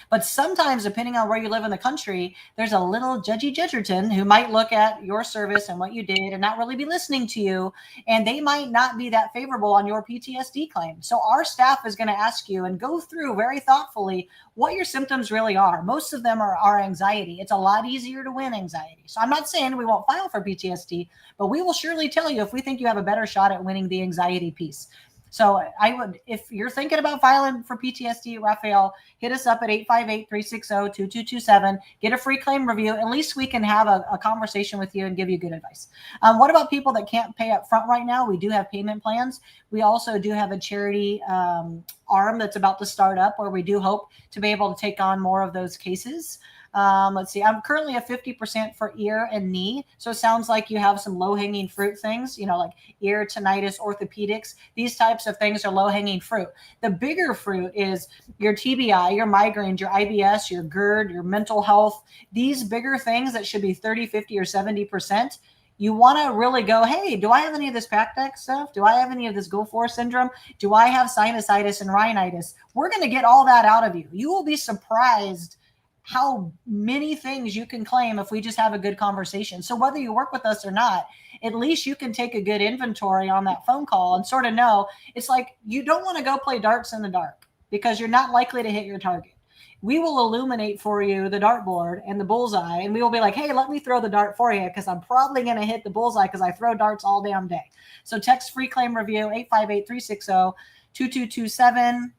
A: But sometimes, depending on where you live in the country, there's a little judgy judgerton who might look at your service and what you did and not really be listening to you. And they might not be that favorable on your PTSD claim. So our staff is going to ask you and go through very thoughtfully what your symptoms really are. Most of them are anxiety. It's a lot easier to win anxiety. So I'm not saying we won't file for PTSD, but we will surely tell you if we think you have a better shot at winning the anxiety piece. So I would, if you're thinking about filing for PTSD, Raphael, hit us up at 858-360-2227. Get a free claim review. At least we can have a conversation with you and give you good advice. What about people that can't pay up front right now? We do have payment plans. We also do have a charity arm that's about to start up where we do hope to be able to take on more of those cases. Let's see. I'm currently at 50% for ear and knee. So it sounds like you have some low-hanging fruit things, like ear, tinnitus, orthopedics. These types of things are low-hanging fruit. The bigger fruit is your TBI, your migraines, your IBS, your GERD, your mental health. These bigger things that should be 30, 50, or 70%. You want to really go, hey, do I have any of this back deck stuff? Do I have any of this go-for syndrome? Do I have sinusitis and rhinitis? We're going to get all that out of you. You will be surprised how many things you can claim if we just have a good conversation. So whether you work with us or not, at least you can take a good inventory on that phone call and sort of know. It's like you don't want to go play darts in the dark because you're not likely to hit your target. We will illuminate for you the dartboard and the bullseye, and we will be like, hey, let me throw the dart for you because I'm probably going to hit the bullseye because I throw darts all damn day. So text free claim review 858-360-2227.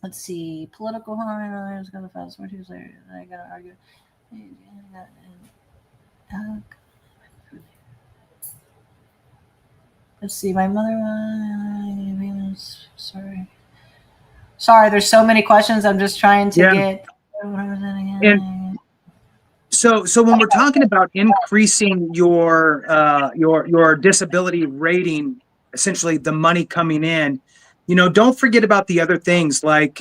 A: Let's see. Political harm. Going to fast forward Tuesday. I got to argue. Let's see. My mother. Sorry. There's so many questions. I'm just trying to get.
B: And so when we're talking about increasing your disability rating, essentially the money coming in, don't forget about the other things like,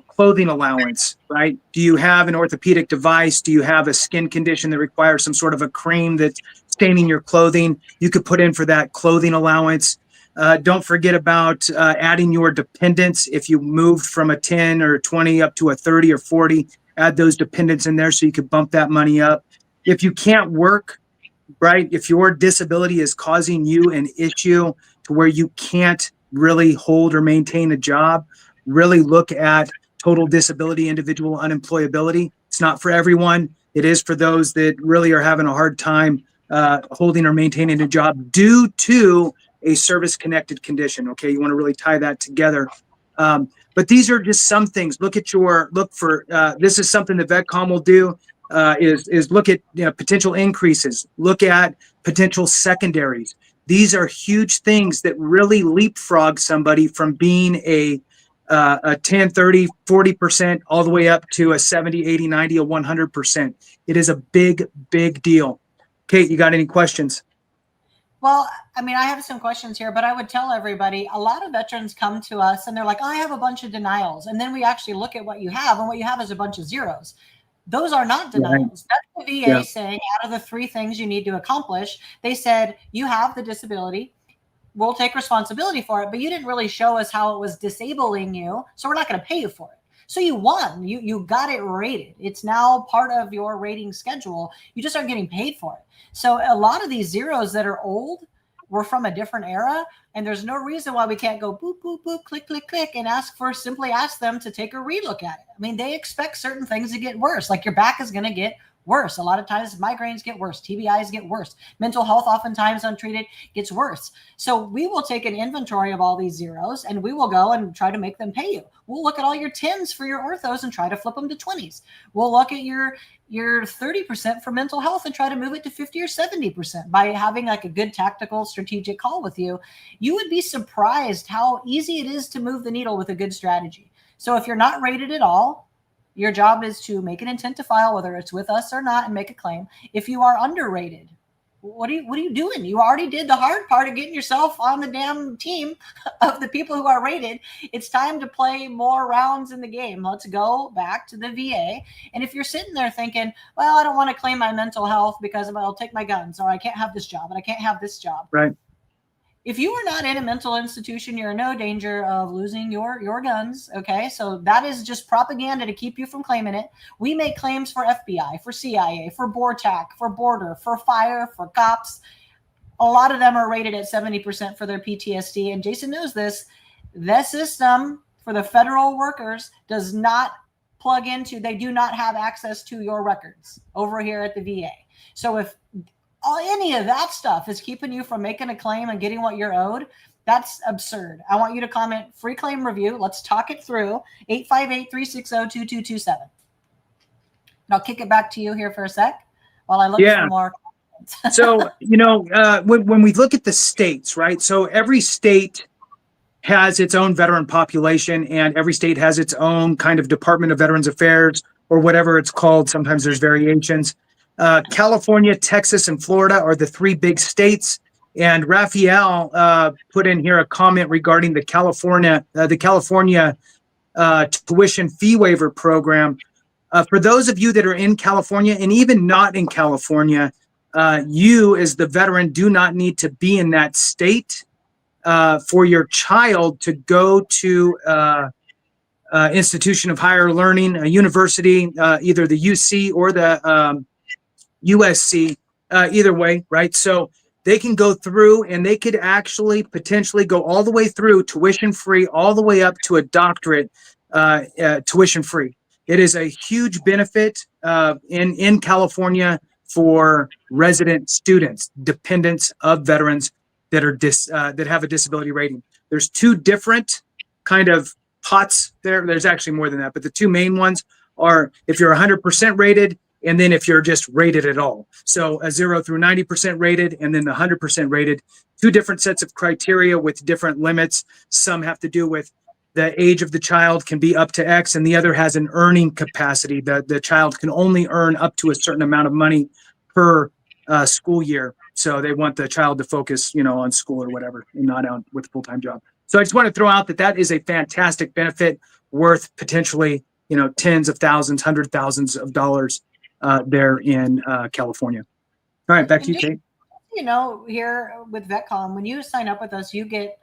B: clothing allowance, right? Do you have an orthopedic device? Do you have a skin condition that requires some sort of a cream that's staining your clothing? You could put in for that clothing allowance. Don't forget about adding your dependents. If you moved from a 10 or 20 up to a 30 or 40, add those dependents in there so you could bump that money up. If you can't work, right, if your disability is causing you an issue to where you can't really hold or maintain a job, really look at total disability, individual unemployability. It's not for everyone. It is for those that really are having a hard time holding or maintaining a job due to a service-connected condition. Okay, you want to really tie that together. But these are just some things. Look for this is something that VetComm will do. Is look at potential increases, look at potential secondaries. These are huge things that really leapfrog somebody from being a 10, 30, 40% all the way up to a 70, 80, 90, a 100%. It is a big, big deal. Kate, you got any questions?
A: Well, I mean, I have some questions here, but I would tell everybody, a lot of veterans come to us and they're like, I have a bunch of denials. And then we actually look at what you have, and what you have is a bunch of zeros. Those are not denials. That's the VA saying, out of the 3 things you need to accomplish, they said, you have the disability. We'll take responsibility for it, but you didn't really show us how it was disabling you, so we're not going to pay you for it. So you won. You got it rated. It's now part of your rating schedule. You just aren't getting paid for it. So a lot of these zeros that are old were from a different era, and there's no reason why we can't go boop, boop, boop, click, click, click, and simply ask them to take a relook at it. I mean, they expect certain things to get worse, like your back is going to get worse. A lot of times migraines get worse. TBIs get worse. Mental health, oftentimes untreated, gets worse. So we will take an inventory of all these zeros, and we will go and try to make them pay you. We'll look at all your 10s for your orthos and try to flip them to 20s. We'll look at your 30% for mental health and try to move it to 50 or 70% by having like a good tactical strategic call with you. You would be surprised how easy it is to move the needle with a good strategy. So if you're not rated at all, your job is to make an intent to file, whether it's with us or not, and make a claim. If you are underrated, what are you doing? You already did the hard part of getting yourself on the damn team of the people who are rated. It's time to play more rounds in the game. Let's go back to the VA. And if you're sitting there thinking, well, I don't want to claim my mental health because I'll take my guns, or I can't have this job and I can't have this job.
B: Right.
A: If you are not in a mental institution, you're in no danger of losing your guns. Okay. So that is just propaganda to keep you from claiming it. We make claims for FBI, for CIA, for BORTAC, for border, for fire, for cops. A lot of them are rated at 70% for their PTSD. And Jason knows this. The system for the federal workers does not plug into, they do not have access to your records over here at the VA. So if any of that stuff is keeping you from making a claim and getting what you're owed, that's absurd. I want you to comment free claim review. Let's talk it through. 858-360-2227. And I'll kick it back to you here for a sec while I look for more.
B: So, when we look at the states, right? So every state has its own veteran population, and every state has its own kind of Department of Veterans Affairs or whatever it's called. Sometimes there's variations. California, Texas, and Florida are the 3 big states. And Raphael put in here a comment regarding the California tuition fee waiver program. For those of you that are in California, and even not in California, you as the veteran do not need to be in that state for your child to go to institution of higher learning, a university, either the UC or the USC, either way, right? So they can go through, and they could actually potentially go all the way through tuition free, all the way up to a doctorate tuition free. It is a huge benefit in California for resident students, dependents of veterans that are that have a disability rating. There's 2 different kind of pots there. There's actually more than that, but the 2 main ones are if you're 100% rated, and then if you're just rated at all. So a 0 through 90% rated, and then the 100% rated. 2 different sets of criteria with different limits. Some have to do with the age of the child can be up to X, and the other has an earning capacity. The child can only earn up to a certain amount of money per school year. So they want the child to focus, on school or whatever, and not out with a full-time job. So I just want to throw out that is a fantastic benefit worth potentially, tens of thousands, hundred thousands of dollars there in California. All right, back to you, Kate.
A: here with VetComm, when you sign up with us, you get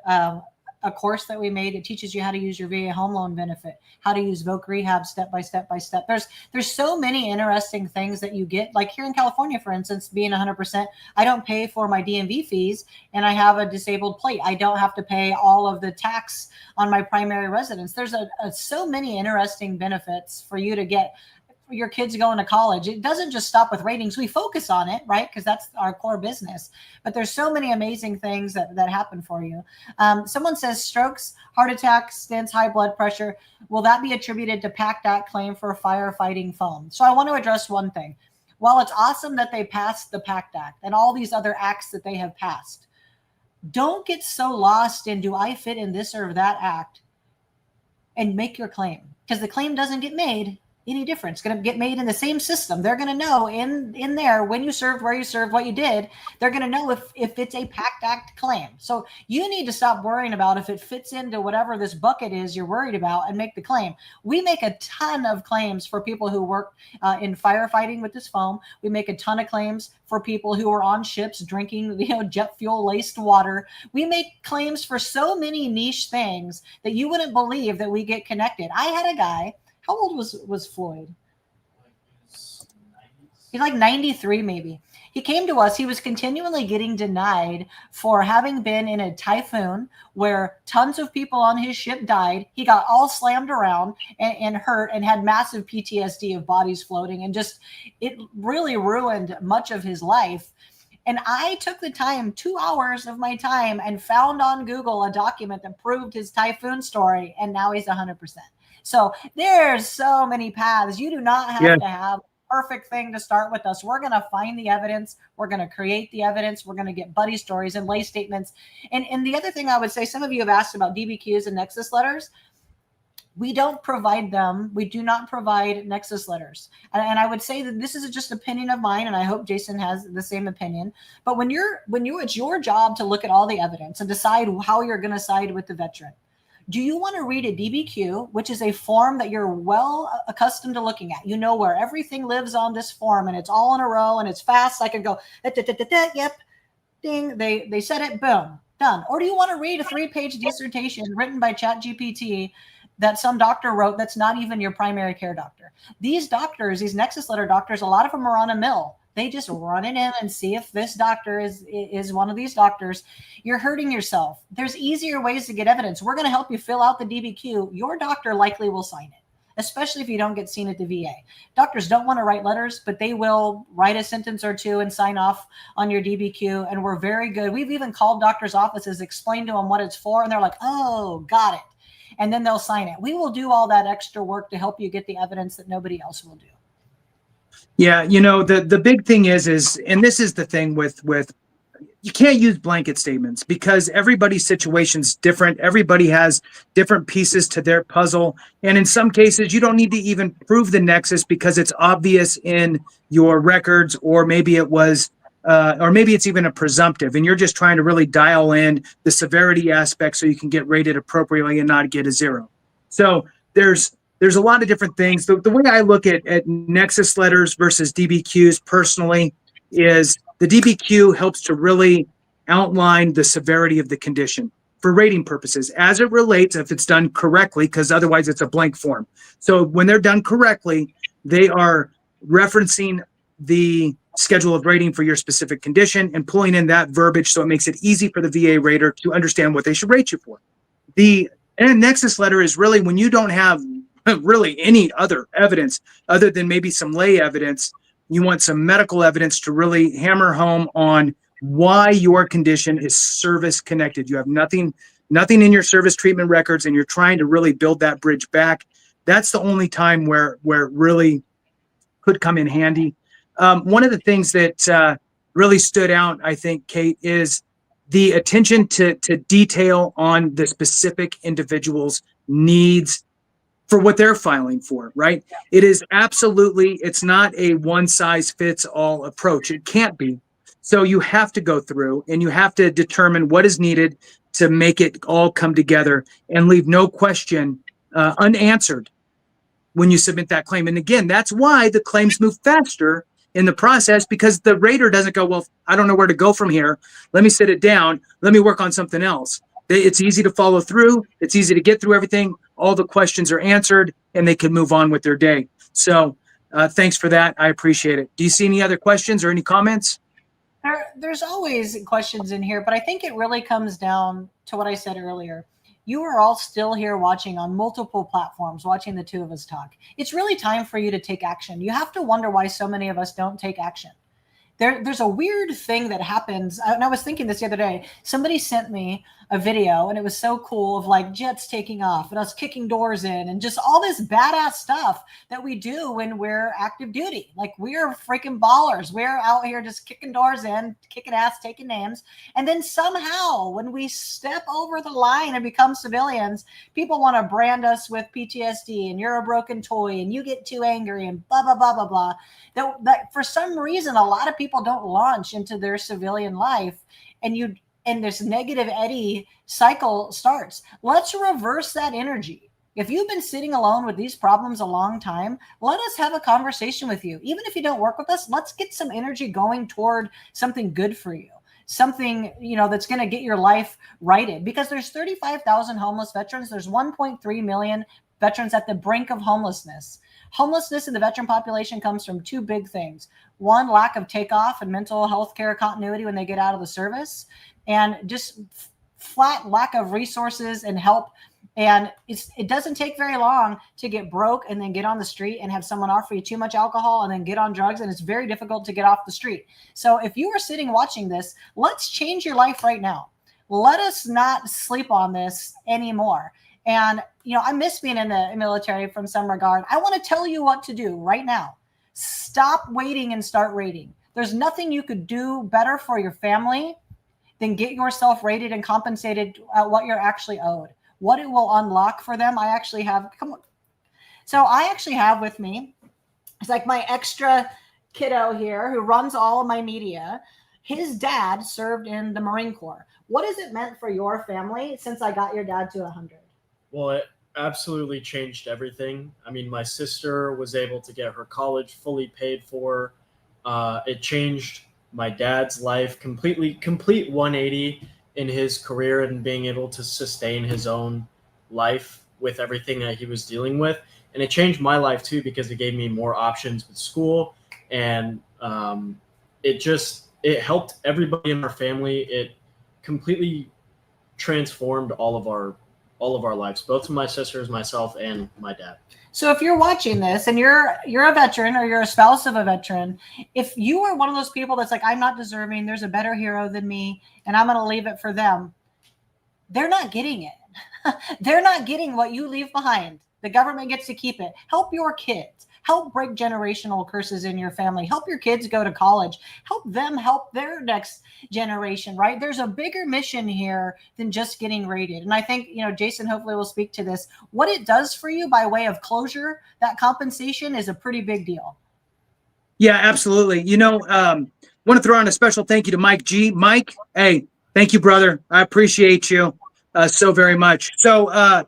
A: a course that we made that teaches you how to use your VA home loan benefit, how to use Voc Rehab step by step by step. There's so many interesting things that you get. Like here in California, for instance, being 100%, I don't pay for my DMV fees, and I have a disabled plate. I don't have to pay all of the tax on my primary residence. There's so many interesting benefits for you to get. Your kids going to college. It doesn't just stop with ratings. We focus on it, right? Because that's our core business. But there's so many amazing things that happen for you. Someone says strokes, heart attacks, stents, high blood pressure. Will that be attributed to PACT Act claim for firefighting foam? So I want to address one thing. While it's awesome that they passed the PACT Act and all these other acts that they have passed, don't get so lost in, do I fit in this or that act, and make your claim. Because the claim doesn't get made any different. It's going to get made in the same system. They're going to know in there when you served, where you served, what you did. They're going to know if it's a PACT Act claim. So you need to stop worrying about if it fits into whatever this bucket is you're worried about and make the claim. We make a ton of claims for people who work in firefighting with this foam. We make a ton of claims for people who are on ships drinking, jet fuel laced water. We make claims for so many niche things that you wouldn't believe that we get connected. I had a guy. How old was Floyd? He's like 93, maybe. He came to us. He was continually getting denied for having been in a typhoon where tons of people on his ship died. He got all slammed around and hurt and had massive PTSD of bodies floating. And just, it really ruined much of his life. And I took the time, 2 hours of my time, and found on Google a document that proved his typhoon story. And now he's 100%. So there's so many paths. You do not have to have a perfect thing to start with us. We're going to find the evidence. We're going to create the evidence. We're going to get buddy stories and lay statements. And the other thing I would say, some of you have asked about DBQs and Nexus letters. We don't provide them. We do not provide Nexus letters. And I would say that this is just an opinion of mine, and I hope Jason has the same opinion. But when it's your job to look at all the evidence and decide how you're going to side with the veteran. Do you want to read a DBQ, which is a form that you're well accustomed to looking at? You know where everything lives on this form, and it's all in a row, and it's fast. I can go, yep, ding, they said it, boom, done. Or do you want to read a 3-page dissertation written by ChatGPT that some doctor wrote that's not even your primary care doctor? These doctors, these Nexus letter doctors, a lot of them are on a mill. They just run it in and see if this doctor is one of these doctors. You're hurting yourself. There's easier ways to get evidence. We're going to help you fill out the DBQ. Your doctor likely will sign it, especially if you don't get seen at the VA. Doctors don't want to write letters, but they will write a sentence or two and sign off on your DBQ. And we're very good. We've even called doctors' offices, explained to them what it's for, and they're like, oh, got it. And then they'll sign it. We will do all that extra work to help you get the evidence that nobody else will do.
B: Yeah, the big thing is, and this is the thing with you can't use blanket statements because everybody's situation's different. Everybody has different pieces to their puzzle. And in some cases, you don't need to even prove the nexus because it's obvious in your records, or maybe it was, or maybe it's even a presumptive, and you're just trying to really dial in the severity aspect so you can get rated appropriately and not get a 0. So there's a lot of different things. The way I look at Nexus letters versus DBQs personally is the DBQ helps to really outline the severity of the condition for rating purposes as it relates, if it's done correctly, because otherwise it's a blank form. So when they're done correctly, they are referencing the schedule of rating for your specific condition and pulling in that verbiage so it makes it easy for the VA rater to understand what they should rate you for. The Nexus letter is really when you don't have really any other evidence other than maybe some lay evidence. You want some medical evidence to really hammer home on why your condition is service connected. You have nothing in your service treatment records, and you're trying to really build that bridge back. That's the only time where it really could come in handy. One of the things that really stood out, I think, Kate, is the attention to detail on the specific individual's needs for what they're filing for, right? It is absolutely, it's not a one-size-fits-all approach. It can't be. So you have to go through and you have to determine what is needed to make it all come together and leave no question unanswered when you submit that claim. And again, that's why the claims move faster in the process, because the rater doesn't go, well, I don't know where to go from here. Let me sit it down. Let me work on something else. It's easy to follow through. It's easy to get through everything. All the questions are answered and they can move on with their day. So thanks for that. I appreciate it. Do you see any other questions or any comments?
A: There's always questions in here, but I think it really comes down to what I said earlier. You are all still here watching on multiple platforms, watching the two of us talk. It's really time for you to take action. You have to wonder why so many of us don't take action. There's a weird thing that happens. And I was thinking this the other day. Somebody sent me a video and it was so cool of like jets taking off and us kicking doors in and just all this badass stuff that we do when we're active duty. Like we're freaking ballers. We're out here just kicking doors in, kicking ass, taking names. And then somehow when we step over the line and become civilians, people want to brand us with PTSD and you're a broken toy and you get too angry and blah, blah, blah, blah, blah. That for some reason, a lot of people don't launch into their civilian life and this negative Eddie cycle starts. Let's reverse that energy. If you've been sitting alone with these problems a long time, let us have a conversation with you. Even if you don't work with us, let's get some energy going toward something good for you. Something, that's going to get your life righted, because there's 35,000 homeless veterans. There's 1.3 million veterans at the brink of homelessness. Homelessness in the veteran population comes from two big things. One, lack of takeoff and mental health care continuity when they get out of the service, and just flat lack of resources and help. And it doesn't take very long to get broke and then get on the street and have someone offer you too much alcohol and then get on drugs. And it's very difficult to get off the street. So if you are sitting watching this, let's change your life right now. Let us not sleep on this anymore. And, I miss being in the military from some regard. I want to tell you what to do right now. Stop waiting and start rating. There's nothing you could do better for your family than get yourself rated and compensated at what you're actually owed. What it will unlock for them. I actually have with me, it's like my extra kiddo here who runs all of my media. His dad served in the Marine Corps. What has it meant for your family since I got your dad to 100?
C: Well, it absolutely changed everything. I mean, my sister was able to get her college fully paid for. It changed my dad's life complete 180 in his career and being able to sustain his own life with everything that he was dealing with. And it changed my life too, because it gave me more options with school, and it helped everybody in our family. It completely transformed all of our lives, both my sisters, myself, and my dad.
A: So if you're watching this and you're a veteran or you're a spouse of a veteran, if you are one of those people that's like, I'm not deserving, there's a better hero than me, and I'm going to leave it for them, they're not getting it. They're not getting what you leave behind. The government gets to keep it. Help your kids. Help break generational curses in your family. Help your kids go to college. Help them help their next generation, right? There's a bigger mission here than just getting rated. And I think, Jason hopefully will speak to this. What it does for you by way of closure, that compensation is a pretty big deal.
B: Yeah, absolutely. Want to throw on a special thank you to Mike G. Mike, hey, thank you, brother. I appreciate you so very much. So, I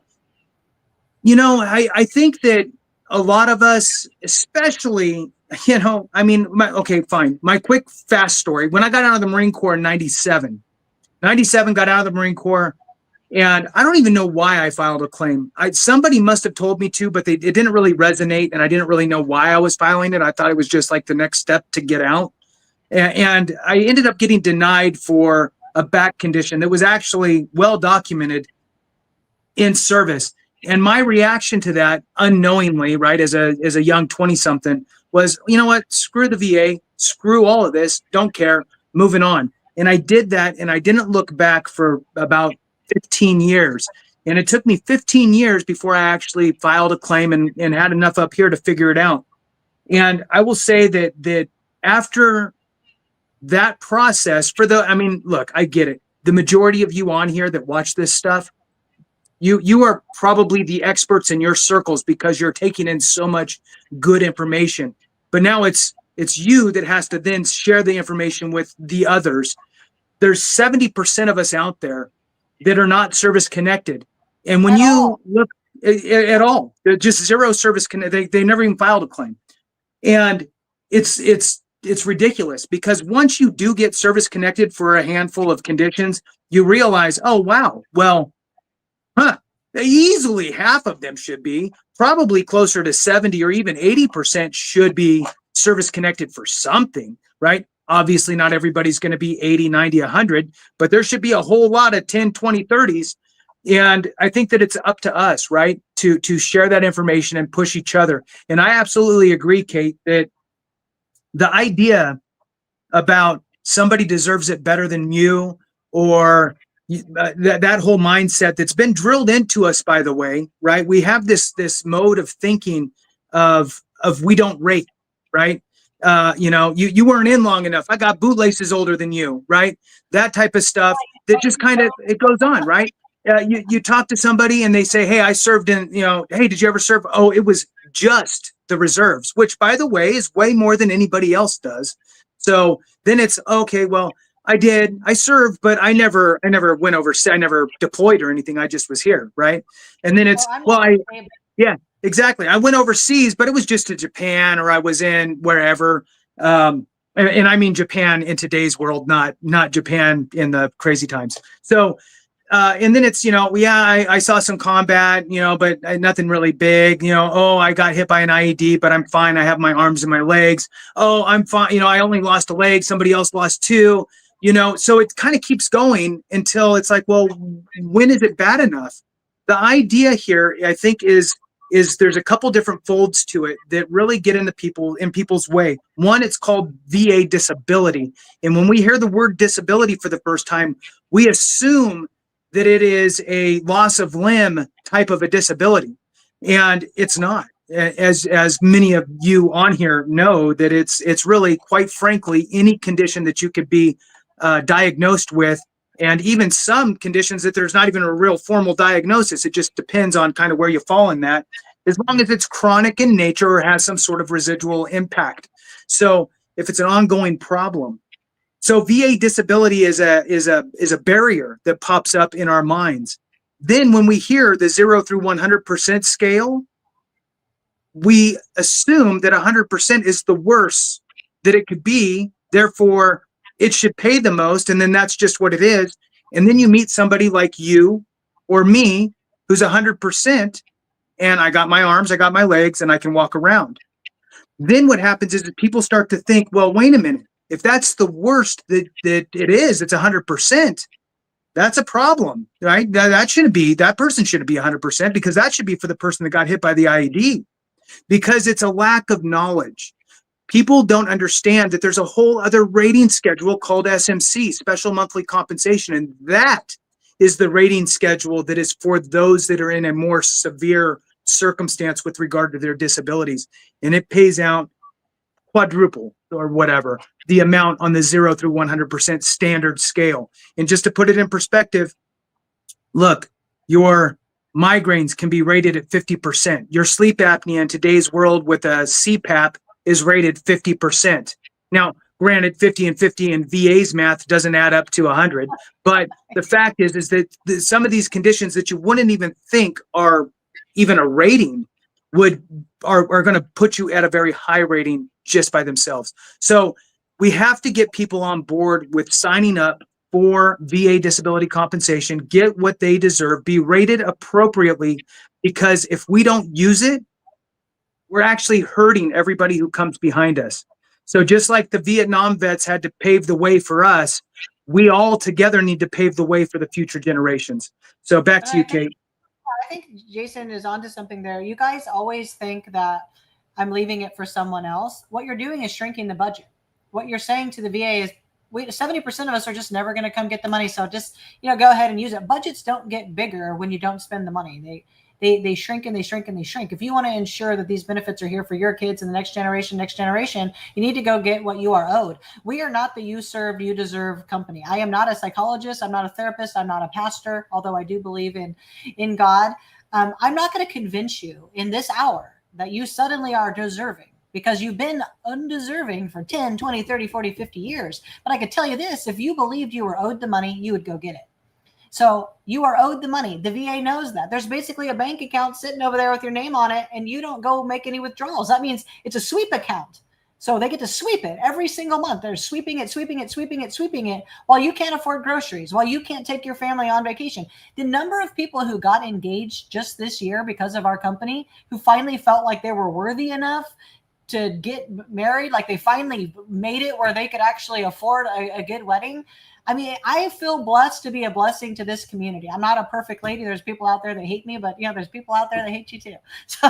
B: think that a lot of us, especially, fine. My quick, fast story. When I got out of the Marine Corps in 97, got out of the Marine Corps, and I don't even know why I filed a claim. Somebody must have told me to, but it didn't really resonate, and I didn't really know why I was filing it. I thought it was just like the next step to get out. And I ended up getting denied for a back condition that was actually well documented in service. And my reaction to that, unknowingly, right, as a young 20-something, was, you know what, screw the VA, screw all of this, don't care, moving on. And I did that, and I didn't look back for about 15 years. And it took me 15 years before I actually filed a claim and had enough up here to figure it out. And I will say that after that process, look, I get it. The majority of you on here that watch this stuff, you are probably the experts in your circles because you're taking in so much good information. But now it's you that has to then share the information with the others. There's 70% of us out there that are not service connected. And when you look at all, they're just zero service connected. They never even filed a claim. And it's it's ridiculous, because once you do get service connected for a handful of conditions, you realize, oh, wow, well, easily half of them should be, probably closer to 70 or even 80% should be service connected for something, right? Obviously, not everybody's going to be 80, 90, 100, but there should be a whole lot of 10, 20, 30s. And I think that it's up to us, right, to share that information and push each other. And I absolutely agree, Kate, that the idea about somebody deserves it better than you, or that whole mindset that's been drilled into us, by the way, right? We have this mode of thinking of we don't rate, right? You weren't in long enough. I got bootlaces older than you, right? That type of stuff that just kind of, it goes on, right? You talk to somebody and they say, hey, I served in, hey, did you ever serve? Oh, it was just the reserves, which, by the way, is way more than anybody else does. So then it's, okay, well, I served, but I never went overseas. I never deployed or anything. I just was here, right? And then it's, yeah, exactly. I went overseas, but it was just to Japan, or I was in wherever. And I mean Japan in today's world, not Japan in the crazy times. So, and then it's, I saw some combat, but nothing really big, oh, I got hit by an IED, but I'm fine. I have my arms and my legs. Oh, I'm fine. I only lost a leg. Somebody else lost two, so it kind of keeps going until it's like, well, when is it bad enough? The idea here, I think, is there's a couple different folds to it that really get in people's way. One, it's called VA disability. And when we hear the word disability for the first time, we assume that it is a loss of limb type of a disability. And it's not. As many of you on here know, that it's really, quite frankly, any condition that you could be diagnosed with, and even some conditions that there's not even a real formal diagnosis. It just depends on kind of where you fall in that, as long as it's chronic in nature or has some sort of residual impact. So if it's an ongoing problem. So VA disability is a barrier that pops up in our minds. Then when we hear the 0 through 100% scale, we assume that 100% is the worst that it could be. Therefore, it should pay the most, and then that's just what it is. And then you meet somebody like you or me who's 100%, and I got my arms, I got my legs, and I can walk around. Then what happens is that people start to think, well, wait a minute. If that's the worst that it is, it's 100%. That's a problem, right? That person shouldn't be 100%, because that should be for the person that got hit by the IED, because it's a lack of knowledge. People don't understand that there's a whole other rating schedule called SMC, Special Monthly Compensation, and that is the rating schedule that is for those that are in a more severe circumstance with regard to their disabilities, and it pays out quadruple or whatever the amount on the 0 through 100% standard scale. And just to put it in perspective, look, your migraines can be rated at 50%. Your sleep apnea in today's world with a CPAP is rated 50%. Now, granted, 50 and 50 in VA's math doesn't add up to 100, but the fact is that some of these conditions that you wouldn't even think are even a rating are going to put you at a very high rating just by themselves. So we have to get people on board with signing up for VA disability compensation, get what they deserve, be rated appropriately, because if we don't use it, we're actually hurting everybody who comes behind us. So just like the Vietnam vets had to pave the way for us, we all together need to pave the way for the future generations. So back to you, Kate.
A: I think Jason is onto something there. You guys always think that I'm leaving it for someone else. What you're doing is shrinking the budget. What you're saying to the VA is, 70% of us are just never going to come get the money. So just, go ahead and use it. Budgets don't get bigger when you don't spend the money. They shrink and they shrink and they shrink. If you want to ensure that these benefits are here for your kids and the next generation, you need to go get what you are owed. We are not the you served, you deserve company. I am not a psychologist. I'm not a therapist. I'm not a pastor, although I do believe in God. I'm not going to convince you in this hour that you suddenly are deserving, because you've been undeserving for 10, 20, 30, 40, 50 years. But I could tell you this, if you believed you were owed the money, you would go get it. So you are owed the money. The VA knows that. There's basically a bank account sitting over there with your name on it, and you don't go make any withdrawals. That means it's a sweep account. So they get to sweep it every single month. They're sweeping it while you can't afford groceries, while you can't take your family on vacation. The number of people who got engaged just this year because of our company, who finally felt like they were worthy enough to get married, like they finally made it where they could actually afford a good wedding. I mean, I feel blessed to be a blessing to this community. I'm not a perfect lady. There's people out there that hate me, but there's people out there that hate you too. So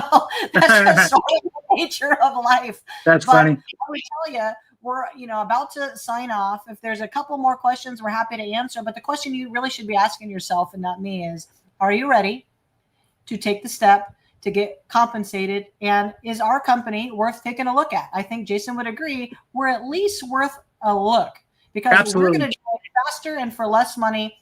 A: that's just sort of the nature of life.
B: That's
A: but
B: funny.
A: I would tell you, we're about to sign off. If there's a couple more questions, we're happy to answer. But the question you really should be asking yourself, and not me, is, are you ready to take the step to get compensated? And is our company worth taking a look at? I think Jason would agree. We're at least worth a look, because
B: Absolutely.
A: we're going to do it faster and for less money.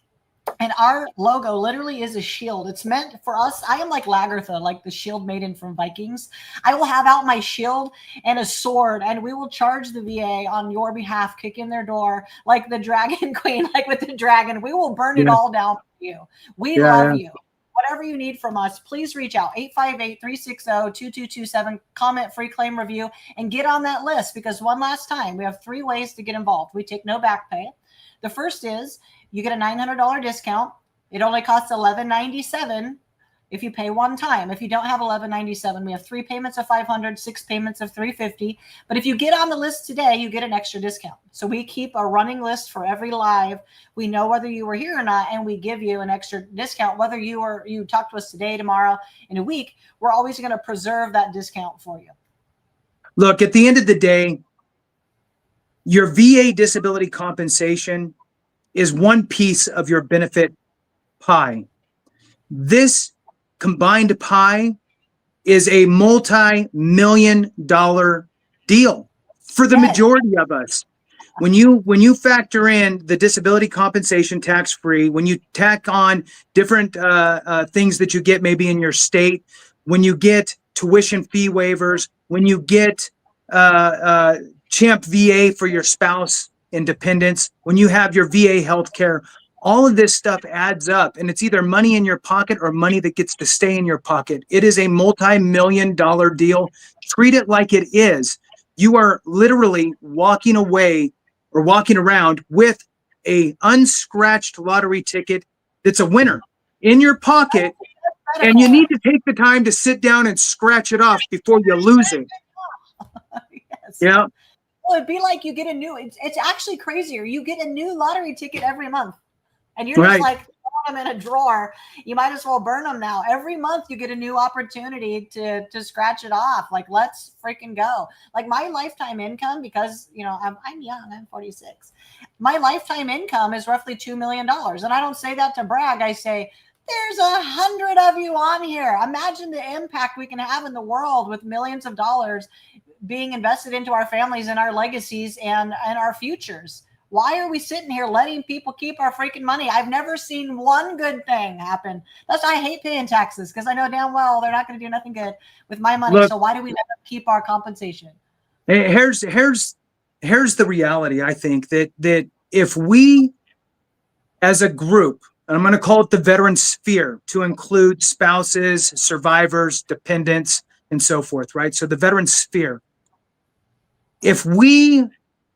A: And our logo literally is a shield. It's meant for us. I am like Lagertha, like the shield maiden from Vikings. I will have out my shield and a sword, and we will charge the VA on your behalf, kick in their door like the Dragon Queen, like with the dragon. We will burn it all down for you. We love you. Whatever you need from us, please reach out. 858-360-2227. Comment, free claim review, and get on that list, because one last time, we have 3 ways to get involved. We take no back pay. The first is you get a $900 discount. It only costs $11.97 if you pay one time. If you don't have $11.97, we have 3 payments of $500, 6 payments of $350. But if you get on the list today, you get an extra discount. So we keep a running list for every live. We know whether you were here or not, and we give you an extra discount. Whether you talk to us today, tomorrow, in a week, we're always going to preserve that discount for you.
B: Look, at the end of the day, your VA disability compensation is one piece of your benefit pie. This combined pie is a multi-million-dollar deal for the majority of us. When you factor in the disability compensation tax-free, when you tack on different things that you get maybe in your state, when you get tuition fee waivers, when you get Champ VA for your spouse and dependents, when you have your VA healthcare, all of this stuff adds up, and it's either money in your pocket or money that gets to stay in your pocket. It is a multi-million-dollar deal. Treat it like it is. You are literally walking away or walking around with a unscratched lottery ticket that's a winner in your pocket, and you need to take the time to sit down and scratch it off before you lose it.
A: Yes.
B: Yeah.
A: Well, it'd be like you get a new, it's actually crazier. You get a new lottery ticket every month, and you're just like, throwing them in a drawer. You might as well burn them now. Every month you get a new opportunity to scratch it off. Like, let's freaking go. Like, my lifetime income, because I'm young, I'm 46. My lifetime income is roughly $2 million. And I don't say that to brag. I say, there's 100 of you on here. Imagine the impact we can have in the world with millions of dollars being invested into our families and our legacies and our futures. Why are we sitting here letting people keep our freaking money? I've never seen one good thing happen. That's why I hate paying taxes, because I know damn well they're not going to do nothing good with my money. Look, so why do we let them keep our compensation?
B: Here's the reality. I think that if we, as a group, and I'm going to call it the veteran sphere, to include spouses, survivors, dependents, and so forth, right? So the veteran sphere, if we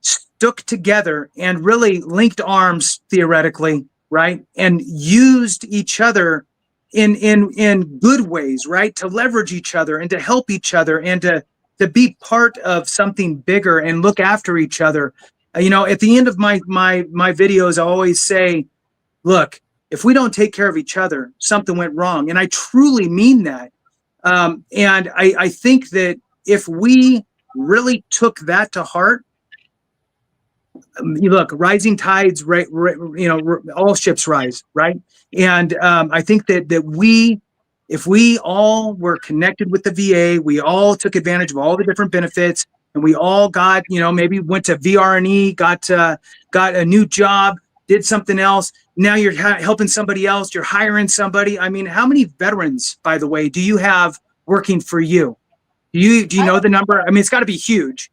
B: stuck together and really linked arms theoretically, right, and used each other in good ways, right, to leverage each other and to help each other and to be part of something bigger and look after each other. At the end of my videos, I always say, look, if we don't take care of each other, something went wrong. And I truly mean that. And I think that if we really took that to heart, look, rising tides, right? All ships rise, right? And I think that if we all were connected with the VA, we all took advantage of all the different benefits, and we all got, maybe went to VRNE, got a new job, did something else. Now you're helping somebody else. You're hiring somebody. I mean, how many veterans, by the way, do you have working for you? Do you know the number? I mean, it's got to be huge.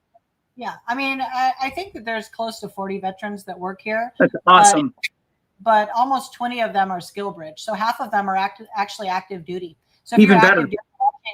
A: Yeah. I mean, I think that there's close to 40 veterans that work here.
B: That's awesome.
A: But almost 20 of them are skill bridge. So half of them are actually active duty. So if
B: Even
A: you're
B: better.
A: active duty,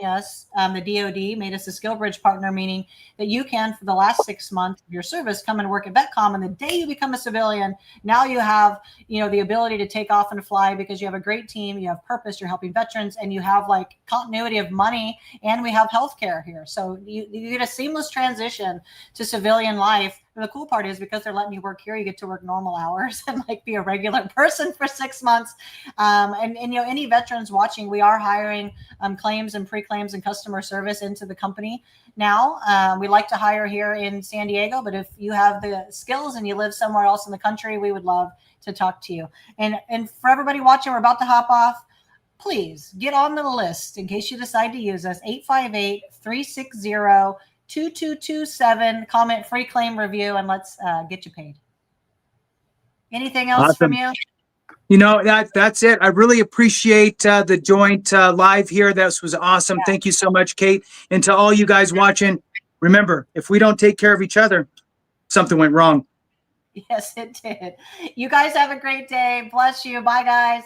A: us, the DoD made us a skill bridge partner, meaning that you can, for the last 6 months of your service, come and work at VetComm. And the day you become a civilian, now you have, the ability to take off and fly because you have a great team, you have purpose, you're helping veterans, and you have like continuity of money, and we have healthcare here. So you get a seamless transition to civilian life. And the cool part is, because they're letting you work here, you get to work normal hours and like be a regular person for 6 months. And any veterans watching, we are hiring claims and pre-claims and customer service into the company now. We like to hire here in San Diego, but if you have the skills and you live somewhere else in the country, we would love to talk to you. And for everybody watching, we're about to hop off. Please get on the list in case you decide to use us. 858-360-2227. Comment, free claim review, and let's get you paid. Anything else from you?
B: That's it. I really appreciate the joint live here. This was awesome. Yeah. Thank you so much, Kate. And to all you guys watching, remember, if we don't take care of each other, something went wrong.
A: Yes, it did. You guys have a great day. Bless you. Bye, guys.